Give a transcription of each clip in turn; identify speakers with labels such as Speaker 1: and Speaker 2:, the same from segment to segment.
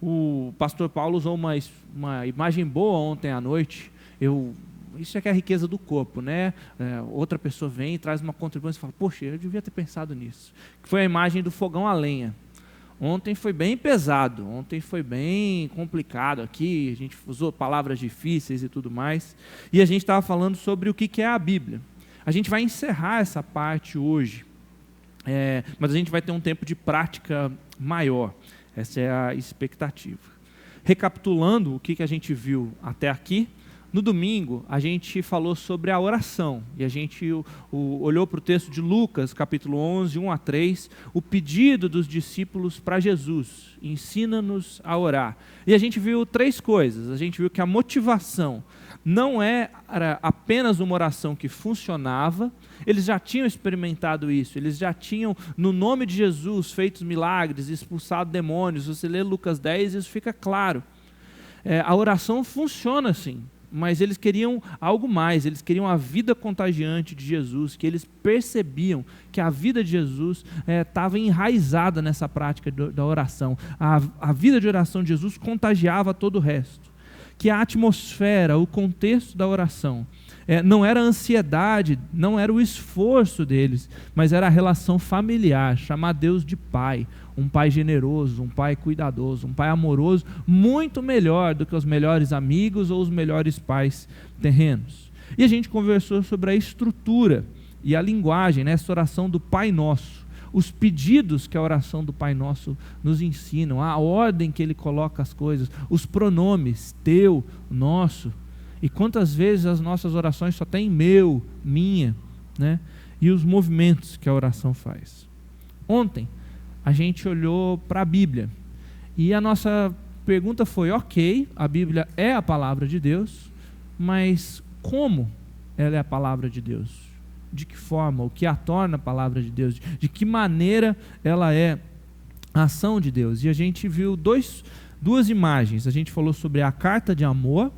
Speaker 1: O pastor Paulo usou uma imagem boa ontem à noite. Isso é que é a riqueza do corpo, né? Outra pessoa vem e traz uma contribuição e fala, poxa, eu devia ter pensado nisso. Que foi a imagem do fogão a lenha. Ontem foi bem pesado, ontem foi bem complicado aqui, a gente usou palavras difíceis e tudo mais, e a gente estava falando sobre o que é a Bíblia. A gente vai encerrar essa parte hoje, mas a gente vai ter um tempo de prática maior, essa é a expectativa. Recapitulando o que a gente viu até aqui, no domingo a gente falou sobre a oração, e a gente olhou para o texto de Lucas, capítulo 11, 1 a 3, o pedido dos discípulos para Jesus, ensina-nos a orar. E a gente viu 3 coisas, a gente viu que a motivação não era apenas uma oração que funcionava, eles já tinham experimentado isso, eles já tinham, no nome de Jesus, feito milagres, expulsado demônios. Você lê Lucas 10, isso fica claro. A oração funciona assim, mas eles queriam algo mais, eles queriam a vida contagiante de Jesus, que eles percebiam que a vida de Jesus estava enraizada nessa prática da oração. A vida de oração de Jesus contagiava todo o resto. Que a atmosfera, o contexto da oração, não era a ansiedade, não era o esforço deles, mas era a relação familiar, chamar Deus de Pai, um Pai generoso, um Pai cuidadoso, um Pai amoroso, muito melhor do que os melhores amigos ou os melhores pais terrenos. E a gente conversou sobre a estrutura e a linguagem, né, essa oração do Pai Nosso, os pedidos que a oração do Pai Nosso nos ensinam, a ordem que Ele coloca as coisas, os pronomes, teu, nosso, e quantas vezes as nossas orações só tem meu, minha, né? E os movimentos que a oração faz. Ontem a gente olhou para a Bíblia e a nossa pergunta foi, ok, a Bíblia é a palavra de Deus, mas como ela é a palavra de Deus? De que forma? O que a torna a palavra de Deus? De que maneira ela é a ação de Deus? E a gente viu duas imagens. A gente falou sobre a carta de amor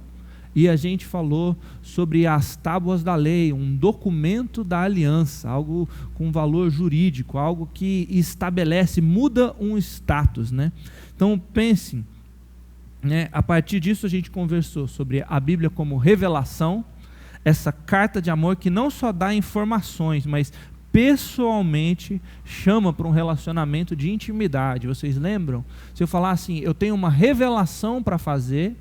Speaker 1: e a gente falou sobre as tábuas da lei, um documento da aliança, algo com valor jurídico, algo que estabelece, muda um status, né? Então pensem, né? A partir disso a gente conversou sobre a Bíblia como revelação, essa carta de amor que não só dá informações, mas pessoalmente chama para um relacionamento de intimidade. Vocês lembram? Se eu falar assim, eu tenho uma revelação para fazer,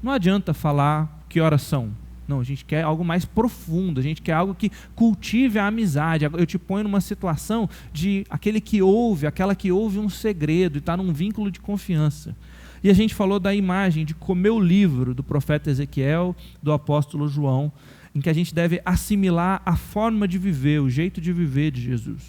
Speaker 1: não adianta falar que horas são. Não, a gente quer algo mais profundo, a gente quer algo que cultive a amizade. Eu te ponho numa situação de aquele que ouve, aquela que ouve um segredo e está num vínculo de confiança. E a gente falou da imagem de comer o livro do profeta Ezequiel, do apóstolo João, em que a gente deve assimilar a forma de viver, o jeito de viver de Jesus.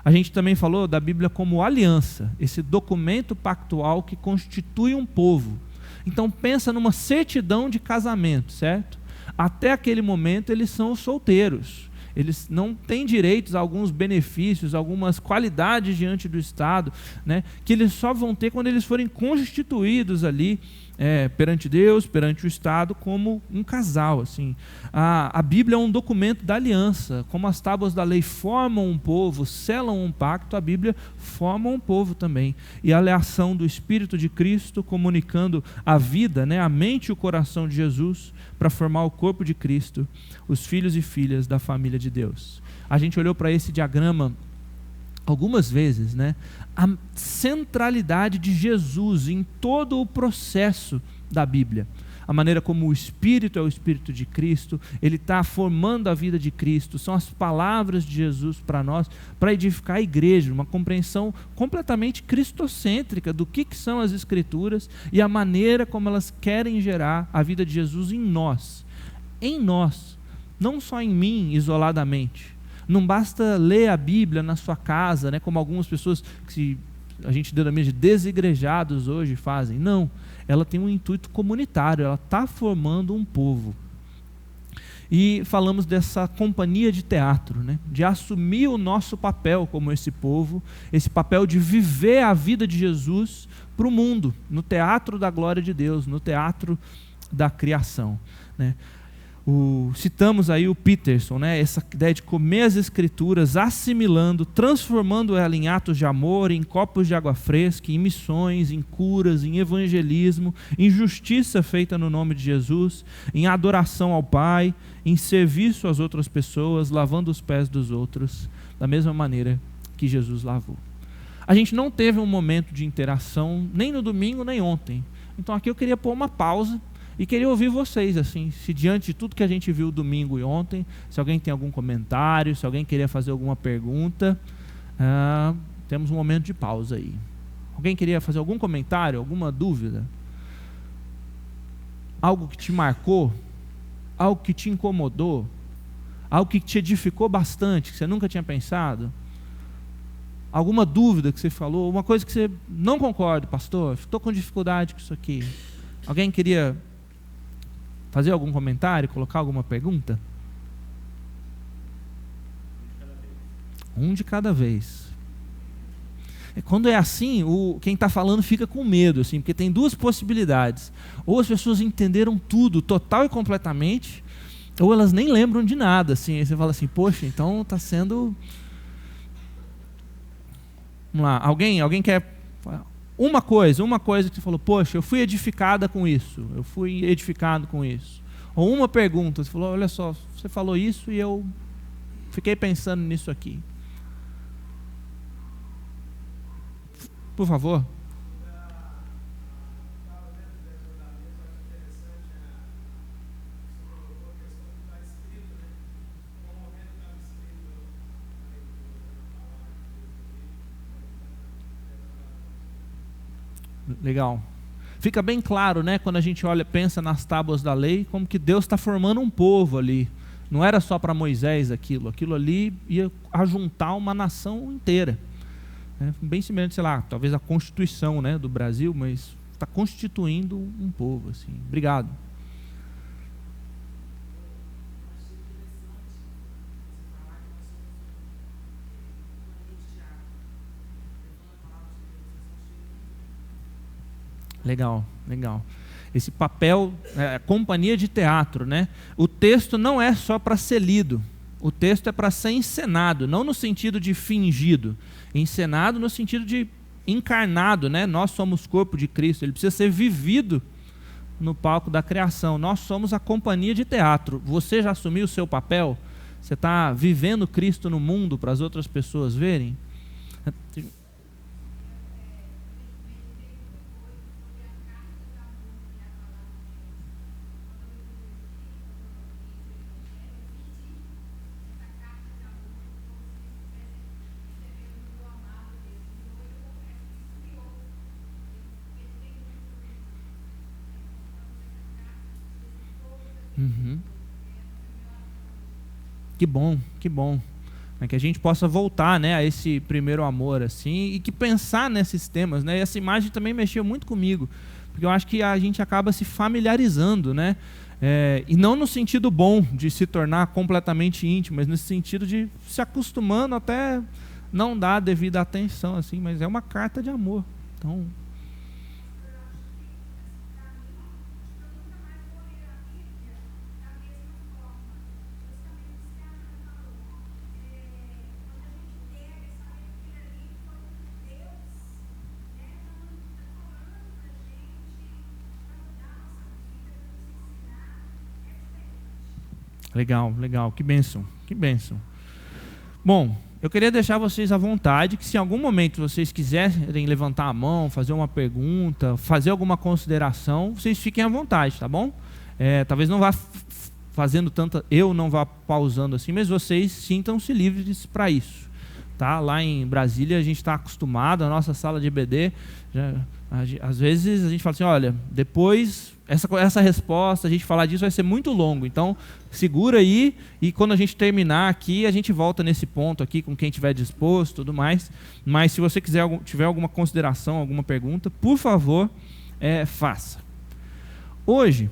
Speaker 1: A gente também falou da Bíblia como aliança, esse documento pactual que constitui um povo. Então pensa numa certidão de casamento, certo? Até aquele momento eles são solteiros. Eles não têm direitos a alguns benefícios, algumas qualidades diante do Estado, né, que eles só vão ter quando eles forem constituídos ali perante Deus, perante o Estado, como um casal. Assim. A Bíblia é um documento da aliança. Como as tábuas da lei formam um povo, selam um pacto, a Bíblia forma um povo também. E a ação do Espírito de Cristo comunicando a vida, né, a mente e o coração de Jesus para formar o corpo de Cristo, os filhos e filhas da família de Deus. A gente olhou para esse diagrama algumas vezes, né? A centralidade de Jesus em todo o processo da Bíblia. A maneira como o Espírito é o Espírito de Cristo, ele está formando a vida de Cristo, são as palavras de Jesus para nós, para edificar a igreja, uma compreensão completamente cristocêntrica do que são as Escrituras e a maneira como elas querem gerar a vida de Jesus em nós, não só em mim isoladamente. Não basta ler a Bíblia na sua casa, né, como algumas pessoas que a gente denomina de desigrejados hoje fazem. Não, ela tem um intuito comunitário, ela está formando um povo. E falamos dessa companhia de teatro, né, de assumir o nosso papel como esse povo, esse papel de viver a vida de Jesus para o mundo, no teatro da glória de Deus, no teatro da criação, né. Citamos aí o Peterson, né? Essa ideia de comer as Escrituras, assimilando, transformando ela em atos de amor, em copos de água fresca, em missões, em curas, em evangelismo, em justiça feita no nome de Jesus, em adoração ao Pai, em serviço às outras pessoas, lavando os pés dos outros, da mesma maneira que Jesus lavou. A gente não teve um momento de interação, nem no domingo, nem ontem. Então aqui eu queria pôr uma pausa e queria ouvir vocês, assim, se diante de tudo que a gente viu domingo e ontem, se alguém tem algum comentário, se alguém queria fazer alguma pergunta, temos um momento de pausa aí. Alguém queria fazer algum comentário, alguma dúvida? Algo que te marcou? Algo que te incomodou? Algo que te edificou bastante, que você nunca tinha pensado? Alguma dúvida que você falou? Uma coisa que você não concorda, pastor? Estou com dificuldade com isso aqui. Alguém queria fazer algum comentário, colocar alguma pergunta? Um de cada vez. Quando é assim, quem está falando fica com medo, assim, porque tem duas possibilidades. Ou as pessoas entenderam tudo, total e completamente, ou elas nem lembram de nada. Assim. Aí você fala assim, poxa, então está sendo... Vamos lá, alguém quer... Uma coisa que você falou, poxa, eu fui edificada com isso, eu fui edificado com isso. Ou uma pergunta, você falou, olha só, você falou isso e eu fiquei pensando nisso aqui. Por favor. Legal. Fica bem claro, né, quando a gente pensa nas tábuas da lei, como que Deus está formando um povo ali. Não era só para Moisés aquilo ali ia ajuntar uma nação inteira. Bem semelhante, sei lá, talvez a Constituição, né, do Brasil, mas está constituindo um povo. Assim. Obrigado. Legal. Esse papel, companhia de teatro, né? O texto não é só para ser lido, o texto é para ser encenado, não no sentido de fingido, encenado no sentido de encarnado, né? Nós somos corpo de Cristo, ele precisa ser vivido no palco da criação. Nós somos a companhia de teatro. Você já assumiu o seu papel? Você está vivendo Cristo no mundo para as outras pessoas verem? Uhum. Que bom. Que a gente possa voltar, né, a esse primeiro amor, assim, e que pensar nesses temas, né? E essa imagem também mexeu muito comigo, porque eu acho que a gente acaba se familiarizando, né? E não no sentido bom de se tornar completamente íntimo, mas no sentido de se acostumando até não dar a devida atenção, assim, mas é uma carta de amor. Então... Legal, que bênção. Bom, eu queria deixar vocês à vontade, que se em algum momento vocês quiserem levantar a mão, fazer uma pergunta, fazer alguma consideração, vocês fiquem à vontade, tá bom? Talvez não vá fazendo tanta, eu não vá pausando assim, mas vocês sintam-se livres para isso. Tá? Lá em Brasília a gente está acostumado, a nossa sala de EBD, às vezes a gente fala assim, olha, depois essa resposta, a gente falar disso vai ser muito longo, então segura aí e quando a gente terminar aqui, a gente volta nesse ponto aqui com quem estiver disposto e tudo mais, mas se você tiver alguma consideração, alguma pergunta, por favor, faça. Hoje,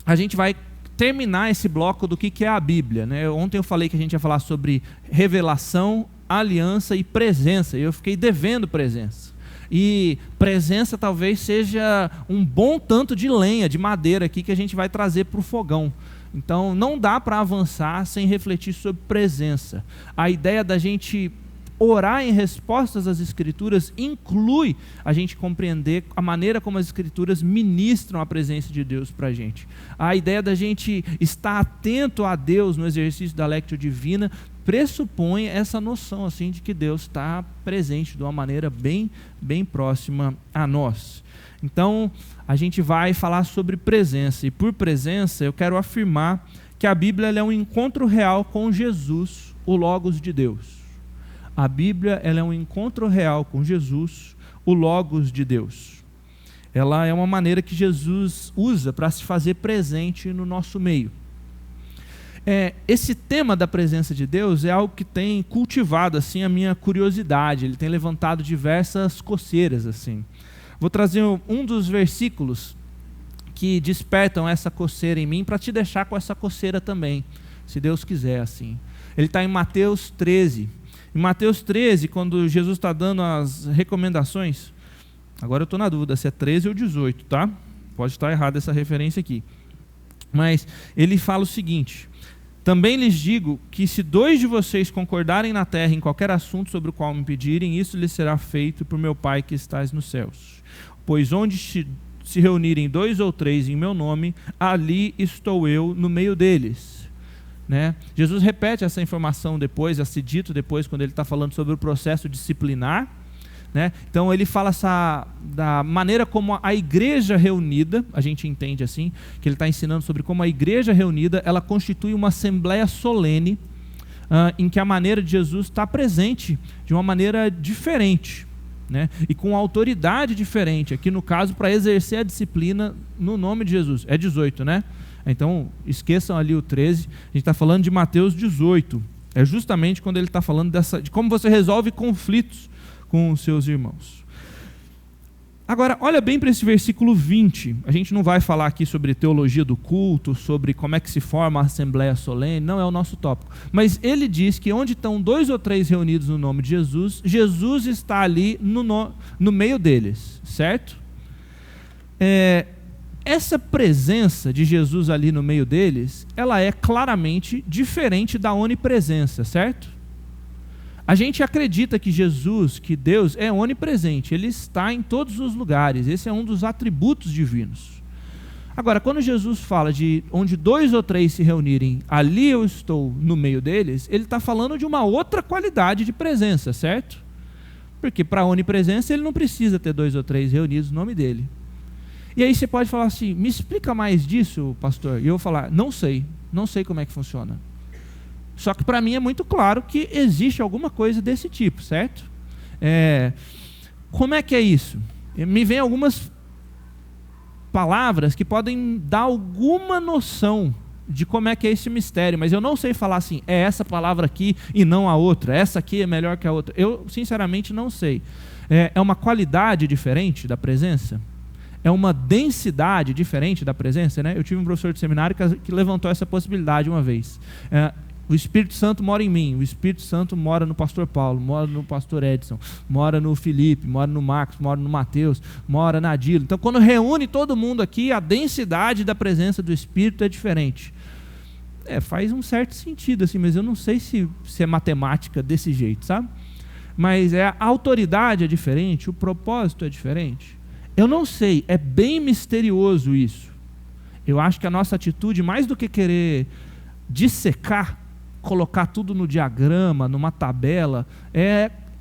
Speaker 1: a gente vai terminar esse bloco do que é a Bíblia, né? Ontem eu falei que a gente ia falar sobre revelação, aliança e presença, e eu fiquei devendo presença. E presença talvez seja um bom tanto de lenha, de madeira aqui que a gente vai trazer para o fogão. Então não dá para avançar sem refletir sobre presença. A ideia da gente orar em respostas às Escrituras inclui a gente compreender a maneira como as Escrituras ministram a presença de Deus para a gente. A ideia da gente estar atento a Deus no exercício da Lectio Divina pressupõe essa noção assim, de que Deus está presente de uma maneira bem próxima a nós. Então, a gente vai falar sobre presença, e por presença eu quero afirmar que a Bíblia ela é um encontro real com Jesus, o Logos de Deus. A Bíblia ela é um encontro real com Jesus, o Logos de Deus. Ela é uma maneira que Jesus usa para se fazer presente no nosso meio. Esse tema da presença de Deus é algo que tem cultivado assim, a minha curiosidade, ele tem levantado diversas coceiras. Assim. Vou trazer um dos versículos que despertam essa coceira em mim para te deixar com essa coceira também, se Deus quiser. Assim. Ele está em Mateus 13. Em Mateus 13, quando Jesus está dando as recomendações, agora eu estou na dúvida se é 13 ou 18, tá? Pode estar errada essa referência aqui. Mas ele fala o seguinte: também lhes digo que se 2 de vocês concordarem na terra em qualquer assunto sobre o qual me pedirem, isso lhes será feito por meu Pai que estás nos céus. Pois onde se reunirem 2 ou 3 em meu nome, ali estou eu no meio deles. Né? Jesus repete essa informação depois, esse dito depois, quando ele está falando sobre o processo disciplinar. Né? Então ele fala da maneira como a igreja reunida, a gente entende assim, que ele está ensinando sobre como a igreja reunida, ela constitui uma assembleia solene, em que a maneira de Jesus está presente de uma maneira diferente, né? E com autoridade diferente, aqui no caso para exercer a disciplina no nome de Jesus. É 18, né? Então, esqueçam ali o 13, a gente está falando de Mateus 18. É justamente quando ele está falando de como você resolve conflitos com os seus irmãos. Agora, olha bem para esse versículo 20. A gente não vai falar aqui sobre teologia do culto, sobre como é que se forma a assembleia solene, não é o nosso tópico. Mas ele diz que onde estão 2 ou 3 reunidos no nome de Jesus, Jesus está ali no meio deles, certo? Essa presença de Jesus ali no meio deles, ela é claramente diferente da onipresença, certo? A gente acredita que Jesus, que Deus é onipresente, Ele está em todos os lugares, esse é um dos atributos divinos. Agora, quando Jesus fala de onde 2 ou 3 se reunirem, ali eu estou no meio deles, Ele está falando de uma outra qualidade de presença, certo? Porque para a onipresença Ele não precisa ter 2 ou 3 reunidos no nome dEle. E aí você pode falar assim, me explica mais disso, pastor? E eu vou falar, não sei como é que funciona. Só que para mim é muito claro que existe alguma coisa desse tipo, certo? Como é que é isso? Me vem algumas palavras que podem dar alguma noção de como é que é esse mistério, mas eu não sei falar assim, é essa palavra aqui e não a outra, essa aqui é melhor que a outra. Eu, sinceramente, não sei. É uma qualidade diferente da presença? É uma densidade diferente da presença, né? Eu tive um professor de seminário que levantou essa possibilidade uma vez. O Espírito Santo mora em mim, o Espírito Santo mora no pastor Paulo, mora no pastor Edson, mora no Felipe, mora no Marcos, mora no Mateus, mora na Adilo. Então, quando reúne todo mundo aqui, a densidade da presença do Espírito é diferente. Faz um certo sentido, assim, mas eu não sei se é matemática desse jeito, sabe? Mas a autoridade é diferente, o propósito é diferente. Eu não sei, é bem misterioso isso. Eu acho que a nossa atitude, mais do que querer dissecar, colocar tudo no diagrama, numa tabela,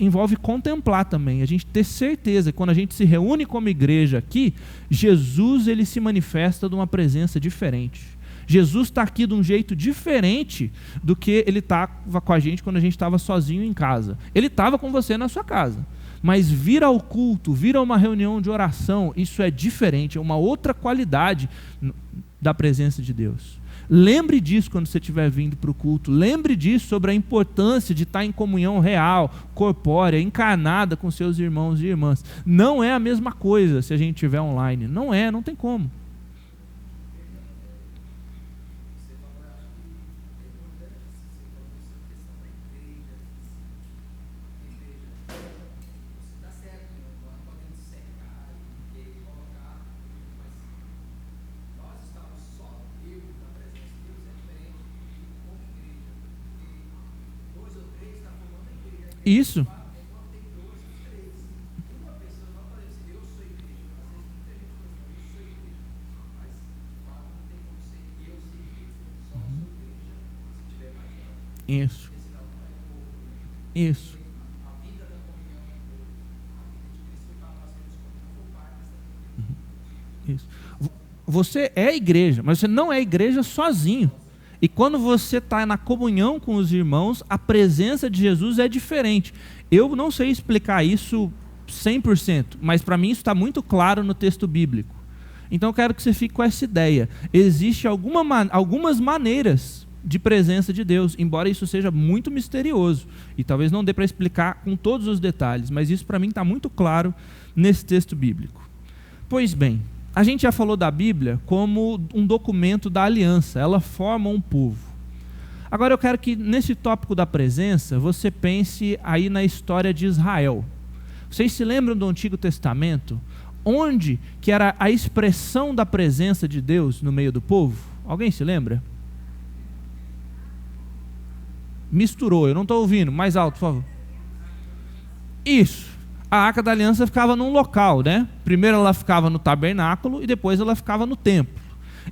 Speaker 1: envolve contemplar também. A gente ter certeza que quando a gente se reúne como igreja aqui, Jesus ele se manifesta de uma presença diferente. Jesus está aqui de um jeito diferente do que ele estava com a gente quando a gente estava sozinho em casa. Ele estava com você na sua casa. Mas vir ao culto, vir a uma reunião de oração, isso é diferente, é uma outra qualidade da presença de Deus. Lembre disso quando você estiver vindo para o culto. Lembre disso sobre a importância de estar em comunhão real, corpórea, encarnada com seus irmãos e irmãs. Não é a mesma coisa se a gente estiver online. Não tem como. Isso. Isso. Isso. Isso. Você é igreja, mas você não é igreja sozinho. E quando você está na comunhão com os irmãos, a presença de Jesus é diferente. Eu não sei explicar isso 100%, mas para mim isso está muito claro no texto bíblico. Então eu quero que você fique com essa ideia. Existem algumas maneiras de presença de Deus, embora isso seja muito misterioso. E talvez não dê para explicar com todos os detalhes, mas isso para mim está muito claro nesse texto bíblico. Pois bem, a gente já falou da Bíblia como um documento da aliança, ela forma um povo. Agora eu quero que nesse tópico da presença, você pense aí na história de Israel. Vocês se lembram do Antigo Testamento? Onde que era a expressão da presença de Deus no meio do povo? Alguém se lembra? Misturou, eu não estou ouvindo, mais alto, por favor. Isso. A Arca da Aliança ficava num local, né? Primeiro ela ficava no tabernáculo e depois ela ficava no templo.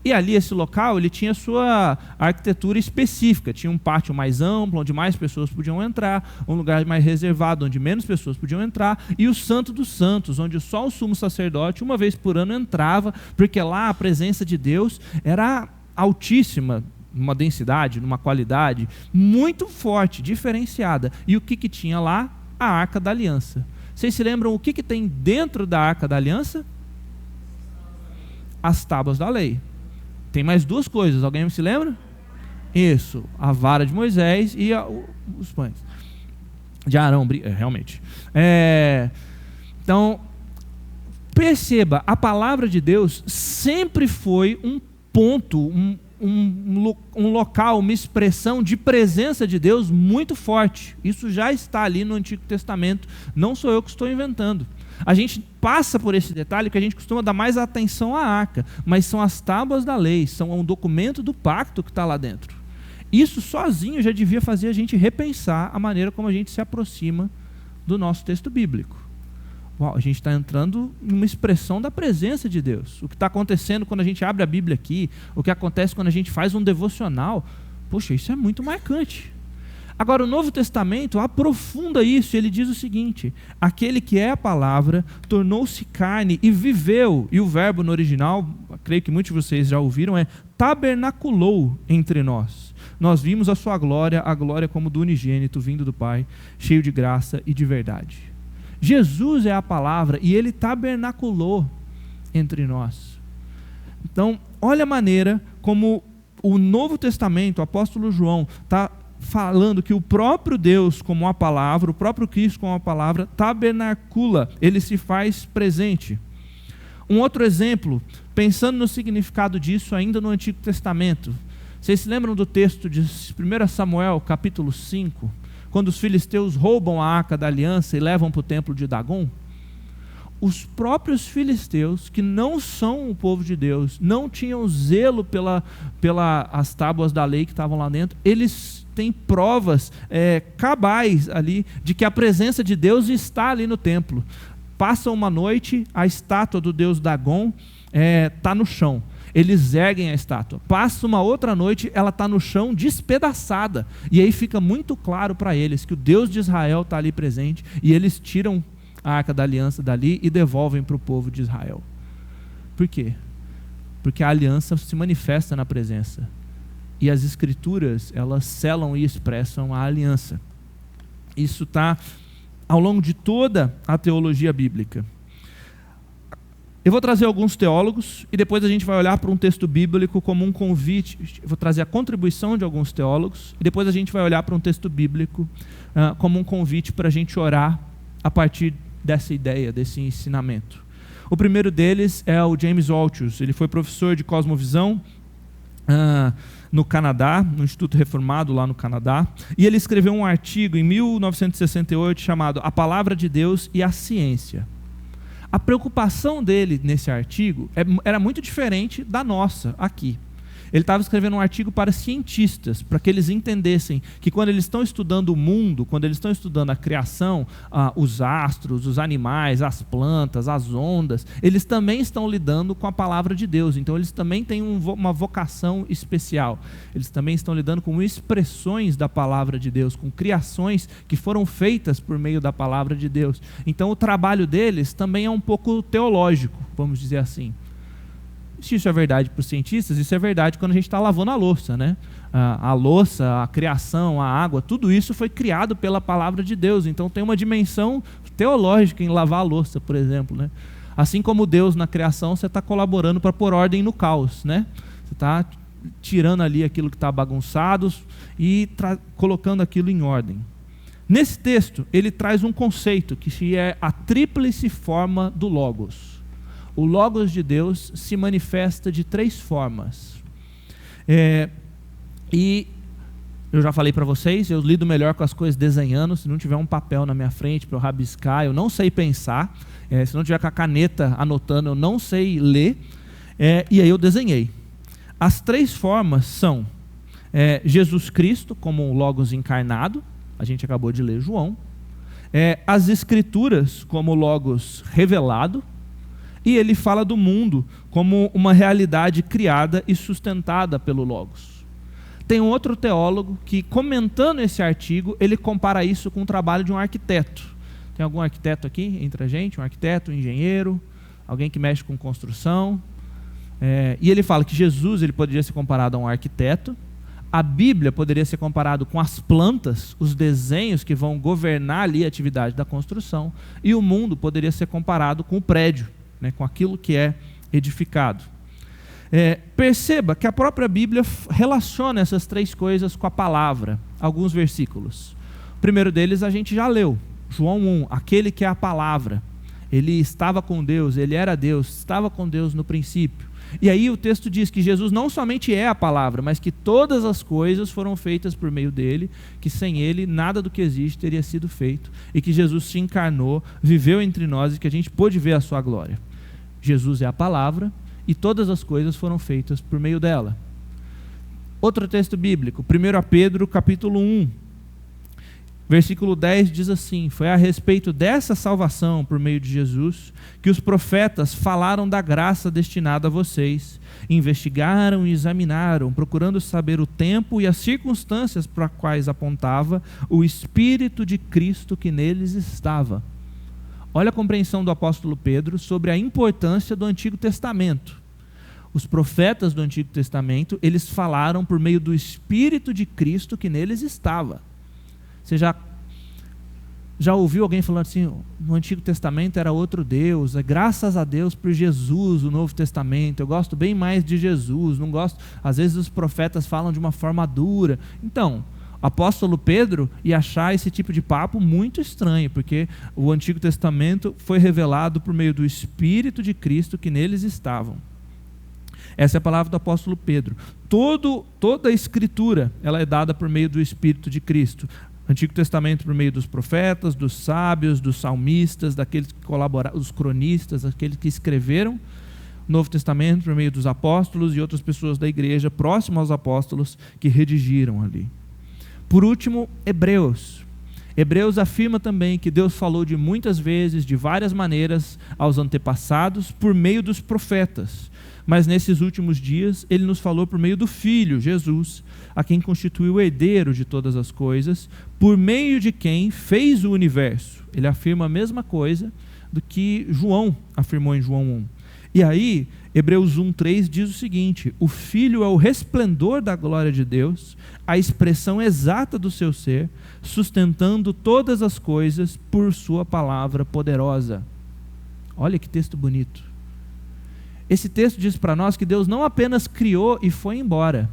Speaker 1: E ali esse local, ele tinha sua arquitetura específica, tinha um pátio mais amplo, onde mais pessoas podiam entrar, um lugar mais reservado, onde menos pessoas podiam entrar, e o Santo dos Santos, onde só o sumo sacerdote, uma vez por ano, entrava, porque lá a presença de Deus era altíssima, numa densidade, numa qualidade muito forte, diferenciada. E o que tinha lá? A Arca da Aliança. Vocês se lembram o que tem dentro da Arca da Aliança? As tábuas da lei. Tem mais duas coisas, alguém se lembra? Isso, a vara de Moisés e os pães. De Arão, realmente. Então, perceba, a palavra de Deus sempre foi um ponto, um local, uma expressão de presença de Deus muito forte. Isso já está ali no Antigo Testamento, não sou eu que estou inventando. A gente passa por esse detalhe que a gente costuma dar mais atenção à arca, mas são as tábuas da lei, são um documento do pacto que está lá dentro. Isso sozinho já devia fazer a gente repensar a maneira como a gente se aproxima do nosso texto bíblico. Uau, a gente está entrando em uma expressão da presença de Deus. O que está acontecendo quando a gente abre a Bíblia aqui, o que acontece quando a gente faz um devocional, poxa, isso é muito marcante. Agora, o Novo Testamento aprofunda isso, ele diz o seguinte: aquele que é a palavra tornou-se carne e viveu, e o verbo no original, creio que muitos de vocês já ouviram, é tabernaculou entre nós. Nós vimos a sua glória, a glória como do unigênito, vindo do Pai, cheio de graça e de verdade. Jesus é a palavra e ele tabernaculou entre nós. Então, olha a maneira como o Novo Testamento, o apóstolo João, está falando que o próprio Deus como a palavra, o próprio Cristo como a palavra, tabernacula, ele se faz presente. Um outro exemplo, pensando no significado disso ainda no Antigo Testamento, vocês se lembram do texto de 1 Samuel, capítulo 5, quando os filisteus roubam a Arca da Aliança e levam para o templo de Dagom? Os próprios filisteus, que não são o povo de Deus, não tinham zelo pelas tábuas da lei que estavam lá dentro, eles têm provas cabais ali de que a presença de Deus está ali no templo. Passa uma noite, a estátua do deus Dagom está no chão. Eles erguem a estátua. Passa uma outra noite, ela está no chão despedaçada. E aí fica muito claro para eles que o Deus de Israel está ali presente, e eles tiram a Arca da Aliança dali e devolvem para o povo de Israel. Por quê? Porque a aliança se manifesta na presença. E as escrituras, elas selam e expressam a aliança. Isso está ao longo de toda a teologia bíblica. Eu vou trazer alguns teólogos e depois a gente vai olhar para um texto bíblico como um convite. Eu vou trazer a contribuição de alguns teólogos e depois a gente vai olhar para um texto bíblico como um convite para a gente orar a partir dessa ideia, desse ensinamento. O primeiro deles é o James Walters. Ele foi professor de cosmovisão no Canadá, no Instituto Reformado lá no Canadá, e ele escreveu um artigo em 1968 chamado A Palavra de Deus e a Ciência. A preocupação dele nesse artigo era muito diferente da nossa aqui. Ele estava escrevendo um artigo para cientistas, para que eles entendessem que quando eles estão estudando o mundo, quando eles estão estudando a criação, os astros, os animais, as plantas, as ondas, eles também estão lidando com a palavra de Deus. Então eles também têm uma vocação especial. Eles também estão lidando com expressões da palavra de Deus, com criações que foram feitas por meio da palavra de Deus. Então o trabalho deles também é um pouco teológico, vamos dizer assim. Se isso é verdade para os cientistas, isso é verdade quando a gente está lavando a louça, né? A louça, a criação, a água, tudo isso foi criado pela palavra de Deus. Então tem uma dimensão teológica em lavar a louça, por exemplo, né? Assim como Deus na criação, você está colaborando para pôr ordem no caos, né? Você está tirando ali aquilo que está bagunçado e colocando aquilo em ordem. Nesse texto, ele traz um conceito que é a tríplice forma do Logos. O Logos de Deus se manifesta de 3 formas. E eu já falei para vocês, eu lido melhor com as coisas desenhando. Se não tiver um papel na minha frente para eu rabiscar, eu não sei pensar. Se não tiver com a caneta anotando, eu não sei ler. E aí eu desenhei. As 3 formas são Jesus Cristo como um Logos encarnado. A gente acabou de ler João. As Escrituras como Logos revelado. E ele fala do mundo como uma realidade criada e sustentada pelo Logos. Tem um outro teólogo que, comentando esse artigo, ele compara isso com o trabalho de um arquiteto. Tem algum arquiteto aqui entre a gente? Um arquiteto, um engenheiro, alguém que mexe com construção. E ele fala que Jesus ele poderia ser comparado a um arquiteto. A Bíblia poderia ser comparado com as plantas, os desenhos que vão governar ali a atividade da construção. E o mundo poderia ser comparado com o prédio, né, com aquilo que é edificado. Perceba que a própria Bíblia relaciona essas 3 coisas com a palavra. Alguns versículos. O primeiro deles a gente já leu. João 1, aquele que é a palavra. Ele estava com Deus, ele era Deus, estava com Deus no princípio. E aí o texto diz que Jesus não somente é a palavra, mas que todas as coisas foram feitas por meio dele, que sem ele nada do que existe teria sido feito, e que Jesus se encarnou, viveu entre nós e que a gente pôde ver a sua glória. Jesus é a palavra e todas as coisas foram feitas por meio dela. Outro texto bíblico, 1 Pedro capítulo 1, versículo 10 diz assim: foi a respeito dessa salvação por meio de Jesus que os profetas falaram da graça destinada a vocês, investigaram e examinaram, procurando saber o tempo e as circunstâncias para as quais apontava o Espírito de Cristo que neles estava. Olha a compreensão do apóstolo Pedro sobre a importância do Antigo Testamento. Os profetas do Antigo Testamento, eles falaram por meio do Espírito de Cristo que neles estava. Você já ouviu alguém falando assim, no Antigo Testamento era outro Deus, graças a Deus por Jesus, o Novo Testamento, eu gosto bem mais de Jesus, não gosto, às vezes os profetas falam de uma forma dura. Então, o apóstolo Pedro ia achar esse tipo de papo muito estranho, porque o Antigo Testamento foi revelado por meio do Espírito de Cristo que neles estavam. Essa é a palavra do apóstolo Pedro. Toda a Escritura ela é dada por meio do Espírito de Cristo. Antigo Testamento por meio dos profetas, dos sábios, dos salmistas, daqueles que colaboraram, os cronistas, aqueles que escreveram. Novo Testamento por meio dos apóstolos e outras pessoas da igreja próximas aos apóstolos que redigiram ali. Por último, Hebreus. Hebreus afirma também que Deus falou de muitas vezes, de várias maneiras, aos antepassados por meio dos profetas. Mas nesses últimos dias, ele nos falou por meio do Filho, Jesus, a quem constituiu o herdeiro de todas as coisas, por meio de quem fez o universo. Ele afirma a mesma coisa do que João afirmou em João 1. E aí, Hebreus 1:3 diz o seguinte: o Filho é o resplendor da glória de Deus, a expressão exata do seu ser, sustentando todas as coisas por sua palavra poderosa. Olha que texto bonito. Esse texto diz para nós que Deus não apenas criou e foi embora,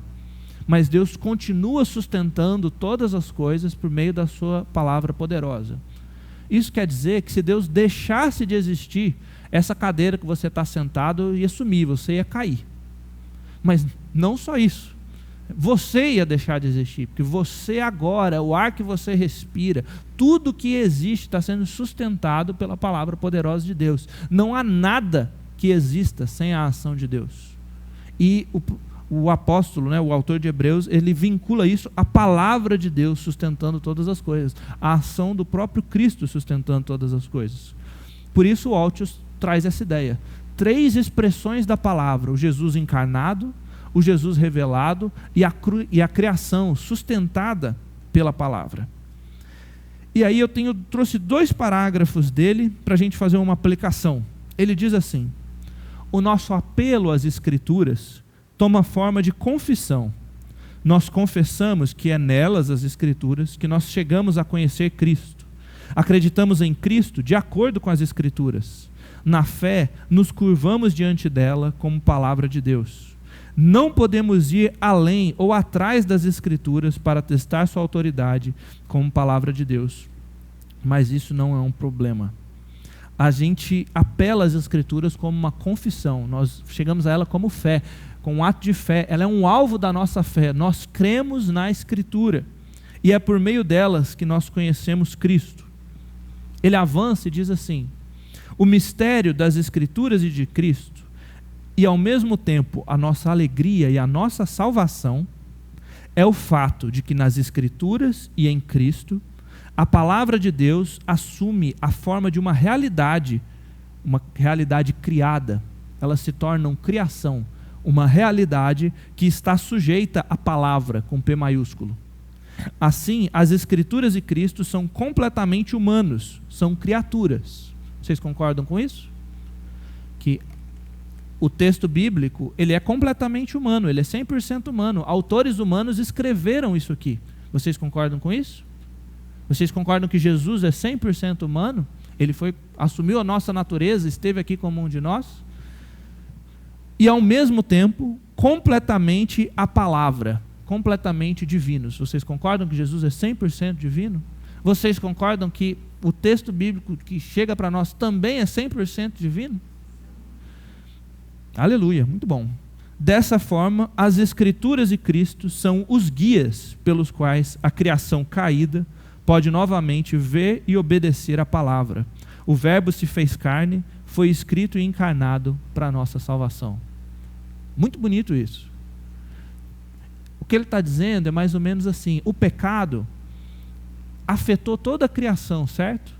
Speaker 1: mas Deus continua sustentando todas as coisas por meio da sua palavra poderosa. Isso quer dizer que se Deus deixasse de existir, essa cadeira que você está sentado ia sumir, você ia cair. Mas não só isso, você ia deixar de existir, porque você agora, o ar que você respira, tudo que existe está sendo sustentado pela palavra poderosa de Deus. Não há nada que exista sem a ação de Deus. E o apóstolo, né, o autor de Hebreus, ele vincula isso à palavra de Deus sustentando todas as coisas, a ação do próprio Cristo sustentando todas as coisas. Por isso o Altius traz essa ideia. 3 expressões da palavra: o Jesus encarnado, o Jesus revelado e a criação sustentada pela palavra. E aí eu trouxe 2 parágrafos dele para a gente fazer uma aplicação. Ele diz assim: o nosso apelo às Escrituras toma forma de confissão. Nós confessamos que é nelas, as Escrituras, que nós chegamos a conhecer Cristo. Acreditamos em Cristo de acordo com as Escrituras. Na fé, nos curvamos diante dela como palavra de Deus. Não podemos ir além ou atrás das Escrituras para testar sua autoridade como palavra de Deus. Mas isso não é um problema. A gente apela às Escrituras como uma confissão. Nós chegamos a ela como fé, com um ato de fé. Ela é um alvo da nossa fé. Nós cremos na Escritura. E é por meio delas que nós conhecemos Cristo. Ele avança e diz assim: o mistério das Escrituras e de Cristo, e ao mesmo tempo a nossa alegria e a nossa salvação, é o fato de que nas Escrituras e em Cristo, a palavra de Deus assume a forma de uma realidade criada. Ela se torna uma criação, uma realidade que está sujeita à palavra, com P maiúsculo. Assim, as Escrituras e Cristo são completamente humanos, são criaturas. Vocês concordam com isso? Que o texto bíblico, ele é completamente humano, ele é 100% humano. Autores humanos escreveram isso aqui. Vocês concordam com isso? Vocês concordam que Jesus é 100% humano? Ele assumiu a nossa natureza, esteve aqui como um de nós? E ao mesmo tempo, completamente a palavra, completamente divinos. Vocês concordam que Jesus é 100% divino? Vocês concordam que o texto bíblico que chega para nós também é 100% divino? Aleluia, muito bom. Dessa forma, as Escrituras e Cristo são os guias pelos quais a criação caída pode novamente ver e obedecer a palavra. O Verbo se fez carne, foi escrito e encarnado para a nossa salvação. Muito bonito isso. O que ele está dizendo é mais ou menos assim: o pecado afetou toda a criação, certo?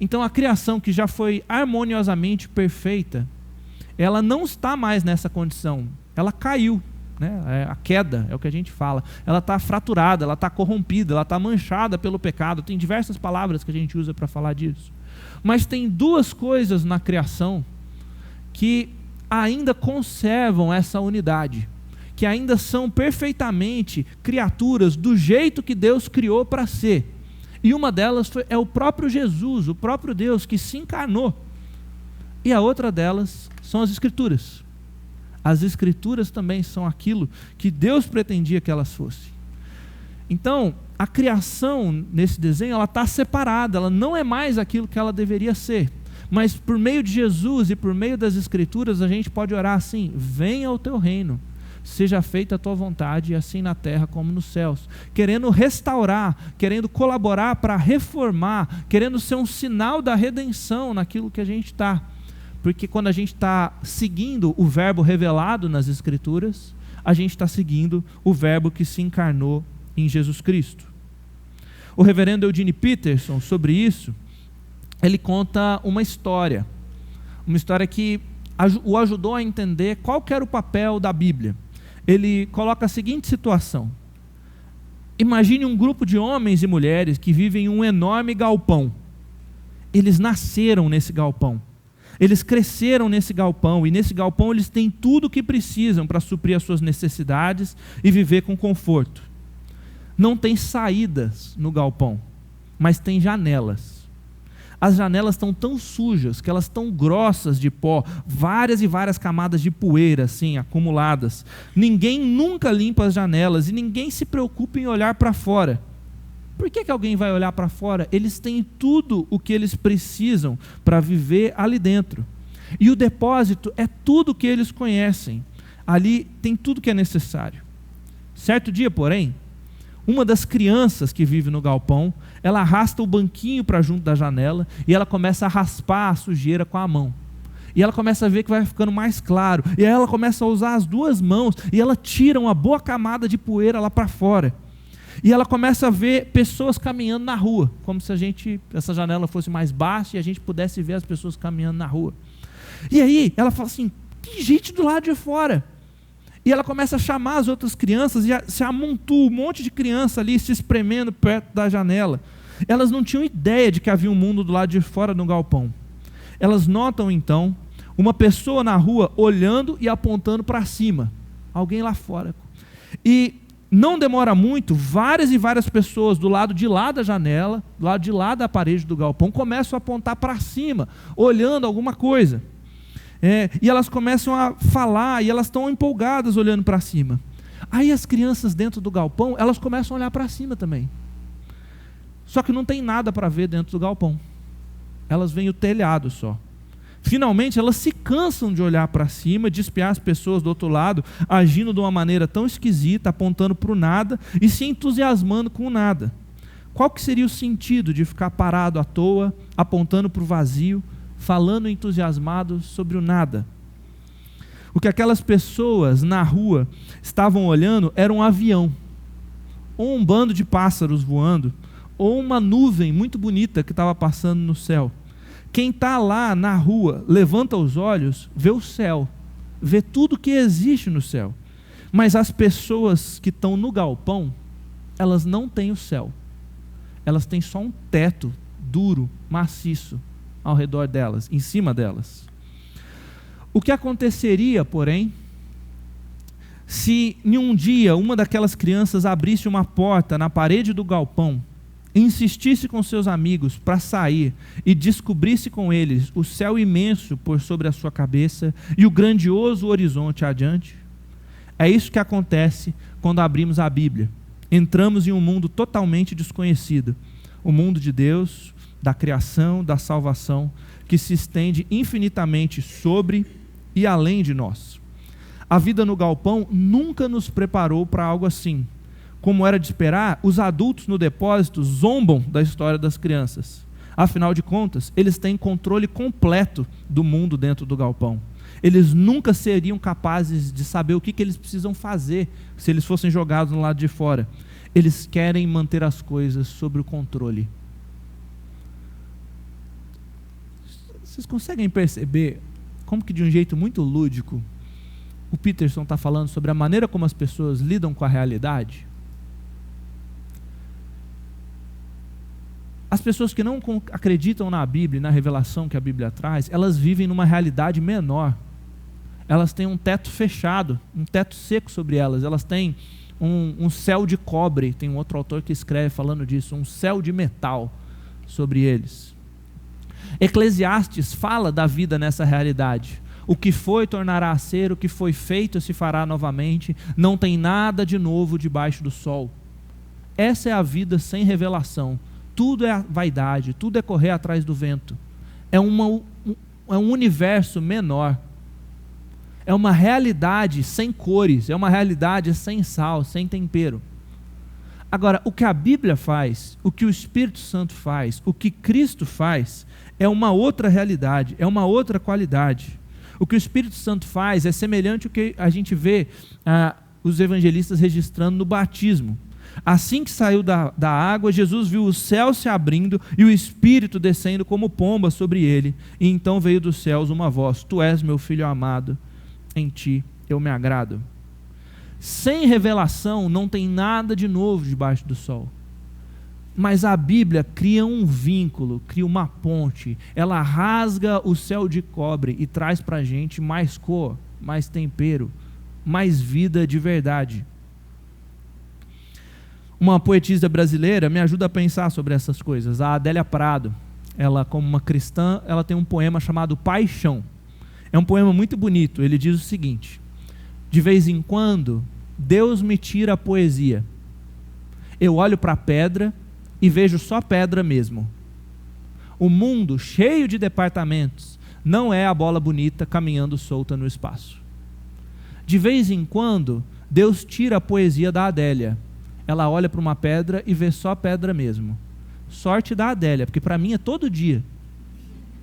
Speaker 1: Então a criação que já foi harmoniosamente perfeita, ela não está mais nessa condição, ela caiu, né? A queda é o que a gente fala, ela está fraturada, ela está corrompida, ela está manchada pelo pecado. Tem diversas palavras que a gente usa para falar disso, mas tem 2 coisas na criação que ainda conservam essa unidade, que ainda são perfeitamente criaturas do jeito que Deus criou para ser. E uma delas é o próprio Jesus, o próprio Deus que se encarnou. E a outra delas são as Escrituras. As Escrituras também são aquilo que Deus pretendia que elas fossem. Então, a criação nesse desenho, ela está separada, ela não é mais aquilo que ela deveria ser. Mas por meio de Jesus e por meio das Escrituras, a gente pode orar assim: venha o teu reino, seja feita a tua vontade, assim na terra como nos céus. Querendo restaurar, querendo colaborar para reformar, querendo ser um sinal da redenção naquilo que a gente está. Porque quando a gente está seguindo o verbo revelado nas Escrituras, a gente está seguindo o verbo que se encarnou em Jesus Cristo. O reverendo Eugene Peterson, sobre isso, ele conta uma história que o ajudou a entender qual que era o papel da Bíblia. Ele coloca a seguinte situação: imagine um grupo de homens e mulheres que vivem em um enorme galpão. Eles nasceram nesse galpão, eles cresceram nesse galpão, e nesse galpão eles têm tudo o que precisam para suprir as suas necessidades e viver com conforto. Não tem saídas no galpão, mas tem janelas. As janelas estão tão sujas, que elas estão grossas de pó, várias e várias camadas de poeira assim, acumuladas. Ninguém nunca limpa as janelas e ninguém se preocupa em olhar para fora. Por que alguém vai olhar para fora? Eles têm tudo o que eles precisam para viver ali dentro. E o depósito é tudo o que eles conhecem. Ali tem tudo que é necessário. Certo dia, porém, uma das crianças que vive no galpão, ela arrasta o banquinho para junto da janela e ela começa a raspar a sujeira com a mão. E ela começa a ver que vai ficando mais claro. E aí ela começa a usar as duas mãos. E ela tira uma boa camada de poeira lá para fora. E ela começa a ver pessoas caminhando na rua. Como se essa janela fosse mais baixa e a gente pudesse ver as pessoas caminhando na rua. E aí ela fala assim, que gente do lado de fora. E ela começa a chamar as outras crianças. E se amontoa um monte de criança ali se espremendo perto da janela. Elas não tinham ideia de que havia um mundo do lado de fora no galpão. Elas notam então uma pessoa na rua olhando e apontando para cima, alguém lá fora. E não demora muito, várias e várias pessoas do lado de lá da janela, do lado de lá da parede do galpão, começam a apontar para cima, olhando alguma coisa. E elas começam a falar, e elas estão empolgadas olhando para cima. Aí as crianças dentro do galpão, elas começam a olhar para cima também. Só que não tem nada para ver dentro do galpão. Elas veem o telhado só. Finalmente elas se cansam de olhar para cima, de espiar as pessoas do outro lado, agindo de uma maneira tão esquisita, apontando para o nada e se entusiasmando com o nada. Qual que seria o sentido de ficar parado à toa, apontando para o vazio, falando entusiasmado sobre o nada? O que aquelas pessoas na rua estavam olhando era um avião, ou um bando de pássaros voando, ou uma nuvem muito bonita que estava passando no céu. Quem está lá na rua, levanta os olhos, vê o céu, vê tudo que existe no céu. Mas as pessoas que estão no galpão, elas não têm o céu. Elas têm só um teto duro, maciço, ao redor delas, em cima delas. O que aconteceria, porém, se em um dia uma daquelas crianças abrisse uma porta na parede do galpão, insistisse com seus amigos para sair e descobrisse com eles o céu imenso por sobre a sua cabeça e o grandioso horizonte adiante? É isso que acontece quando abrimos a Bíblia. Entramos em um mundo totalmente desconhecido, o mundo de Deus, da criação, da salvação, que se estende infinitamente sobre e além de nós. A vida no galpão nunca nos preparou para algo assim. Como era de esperar, os adultos no depósito zombam da história das crianças. Afinal de contas, eles têm controle completo do mundo dentro do galpão. Eles nunca seriam capazes de saber o que eles precisam fazer se eles fossem jogados no lado de fora. Eles querem manter as coisas sob o controle. Vocês conseguem perceber como que de um jeito muito lúdico o Peterson está falando sobre a maneira como as pessoas lidam com a realidade? As pessoas que não acreditam na Bíblia, na revelação que a Bíblia traz, elas vivem numa realidade menor. Elas têm um teto fechado, um teto seco sobre elas. Elas têm um céu de cobre. Tem um outro autor que escreve falando disso, um céu de metal sobre eles. Eclesiastes fala da vida nessa realidade. O que foi tornará a ser, o que foi feito se fará novamente. Não tem nada de novo debaixo do sol. Essa é a vida sem revelação. Tudo é vaidade, tudo é correr atrás do vento. É um universo menor. É uma realidade sem cores, é uma realidade sem sal, sem tempero. Agora, o que a Bíblia faz, o que o Espírito Santo faz, o que Cristo faz, é uma outra realidade, é uma outra qualidade. O que o Espírito Santo faz é semelhante ao que a gente vê os evangelistas registrando no batismo. Assim que saiu da água, Jesus viu o céu se abrindo e o Espírito descendo como pomba sobre ele. E então veio dos céus uma voz: Tu és meu filho amado, em ti eu me agrado. Sem revelação não tem nada de novo debaixo do sol. Mas a Bíblia cria um vínculo, cria uma ponte. Ela rasga o céu de cobre e traz para a gente mais cor, mais tempero, mais vida de verdade. Uma poetisa brasileira me ajuda a pensar sobre essas coisas, a Adélia Prado. Ela, como uma cristã, ela tem um poema chamado Paixão. É um poema muito bonito. Ele diz o seguinte: de vez em quando, Deus me tira a poesia. Eu olho para a pedra e vejo só pedra mesmo. O mundo, cheio de departamentos, não é a bola bonita caminhando solta no espaço. De vez em quando, Deus tira a poesia da Adélia. Ela olha para uma pedra e vê só pedra mesmo. Sorte da Adélia, porque para mim é todo dia,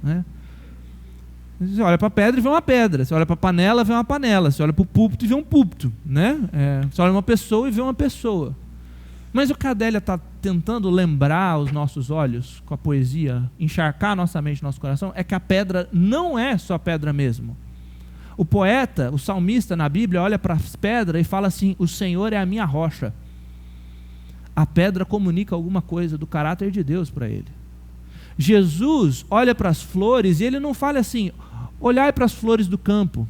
Speaker 1: né? Você olha para a pedra e vê uma pedra. Você olha para a panela e vê uma panela. Você olha para o púlpito e vê um púlpito. Né? Você olha para uma pessoa e vê uma pessoa. Mas o que a Adélia está tentando lembrar aos nossos olhos, com a poesia, encharcar nossa mente, nosso coração, é que a pedra não é só pedra mesmo. O poeta, o salmista na Bíblia, olha para as pedras e fala assim: o Senhor é a minha rocha. A pedra comunica alguma coisa do caráter de Deus para ele. Jesus olha para as flores e ele não fala assim: olhai para as flores do campo,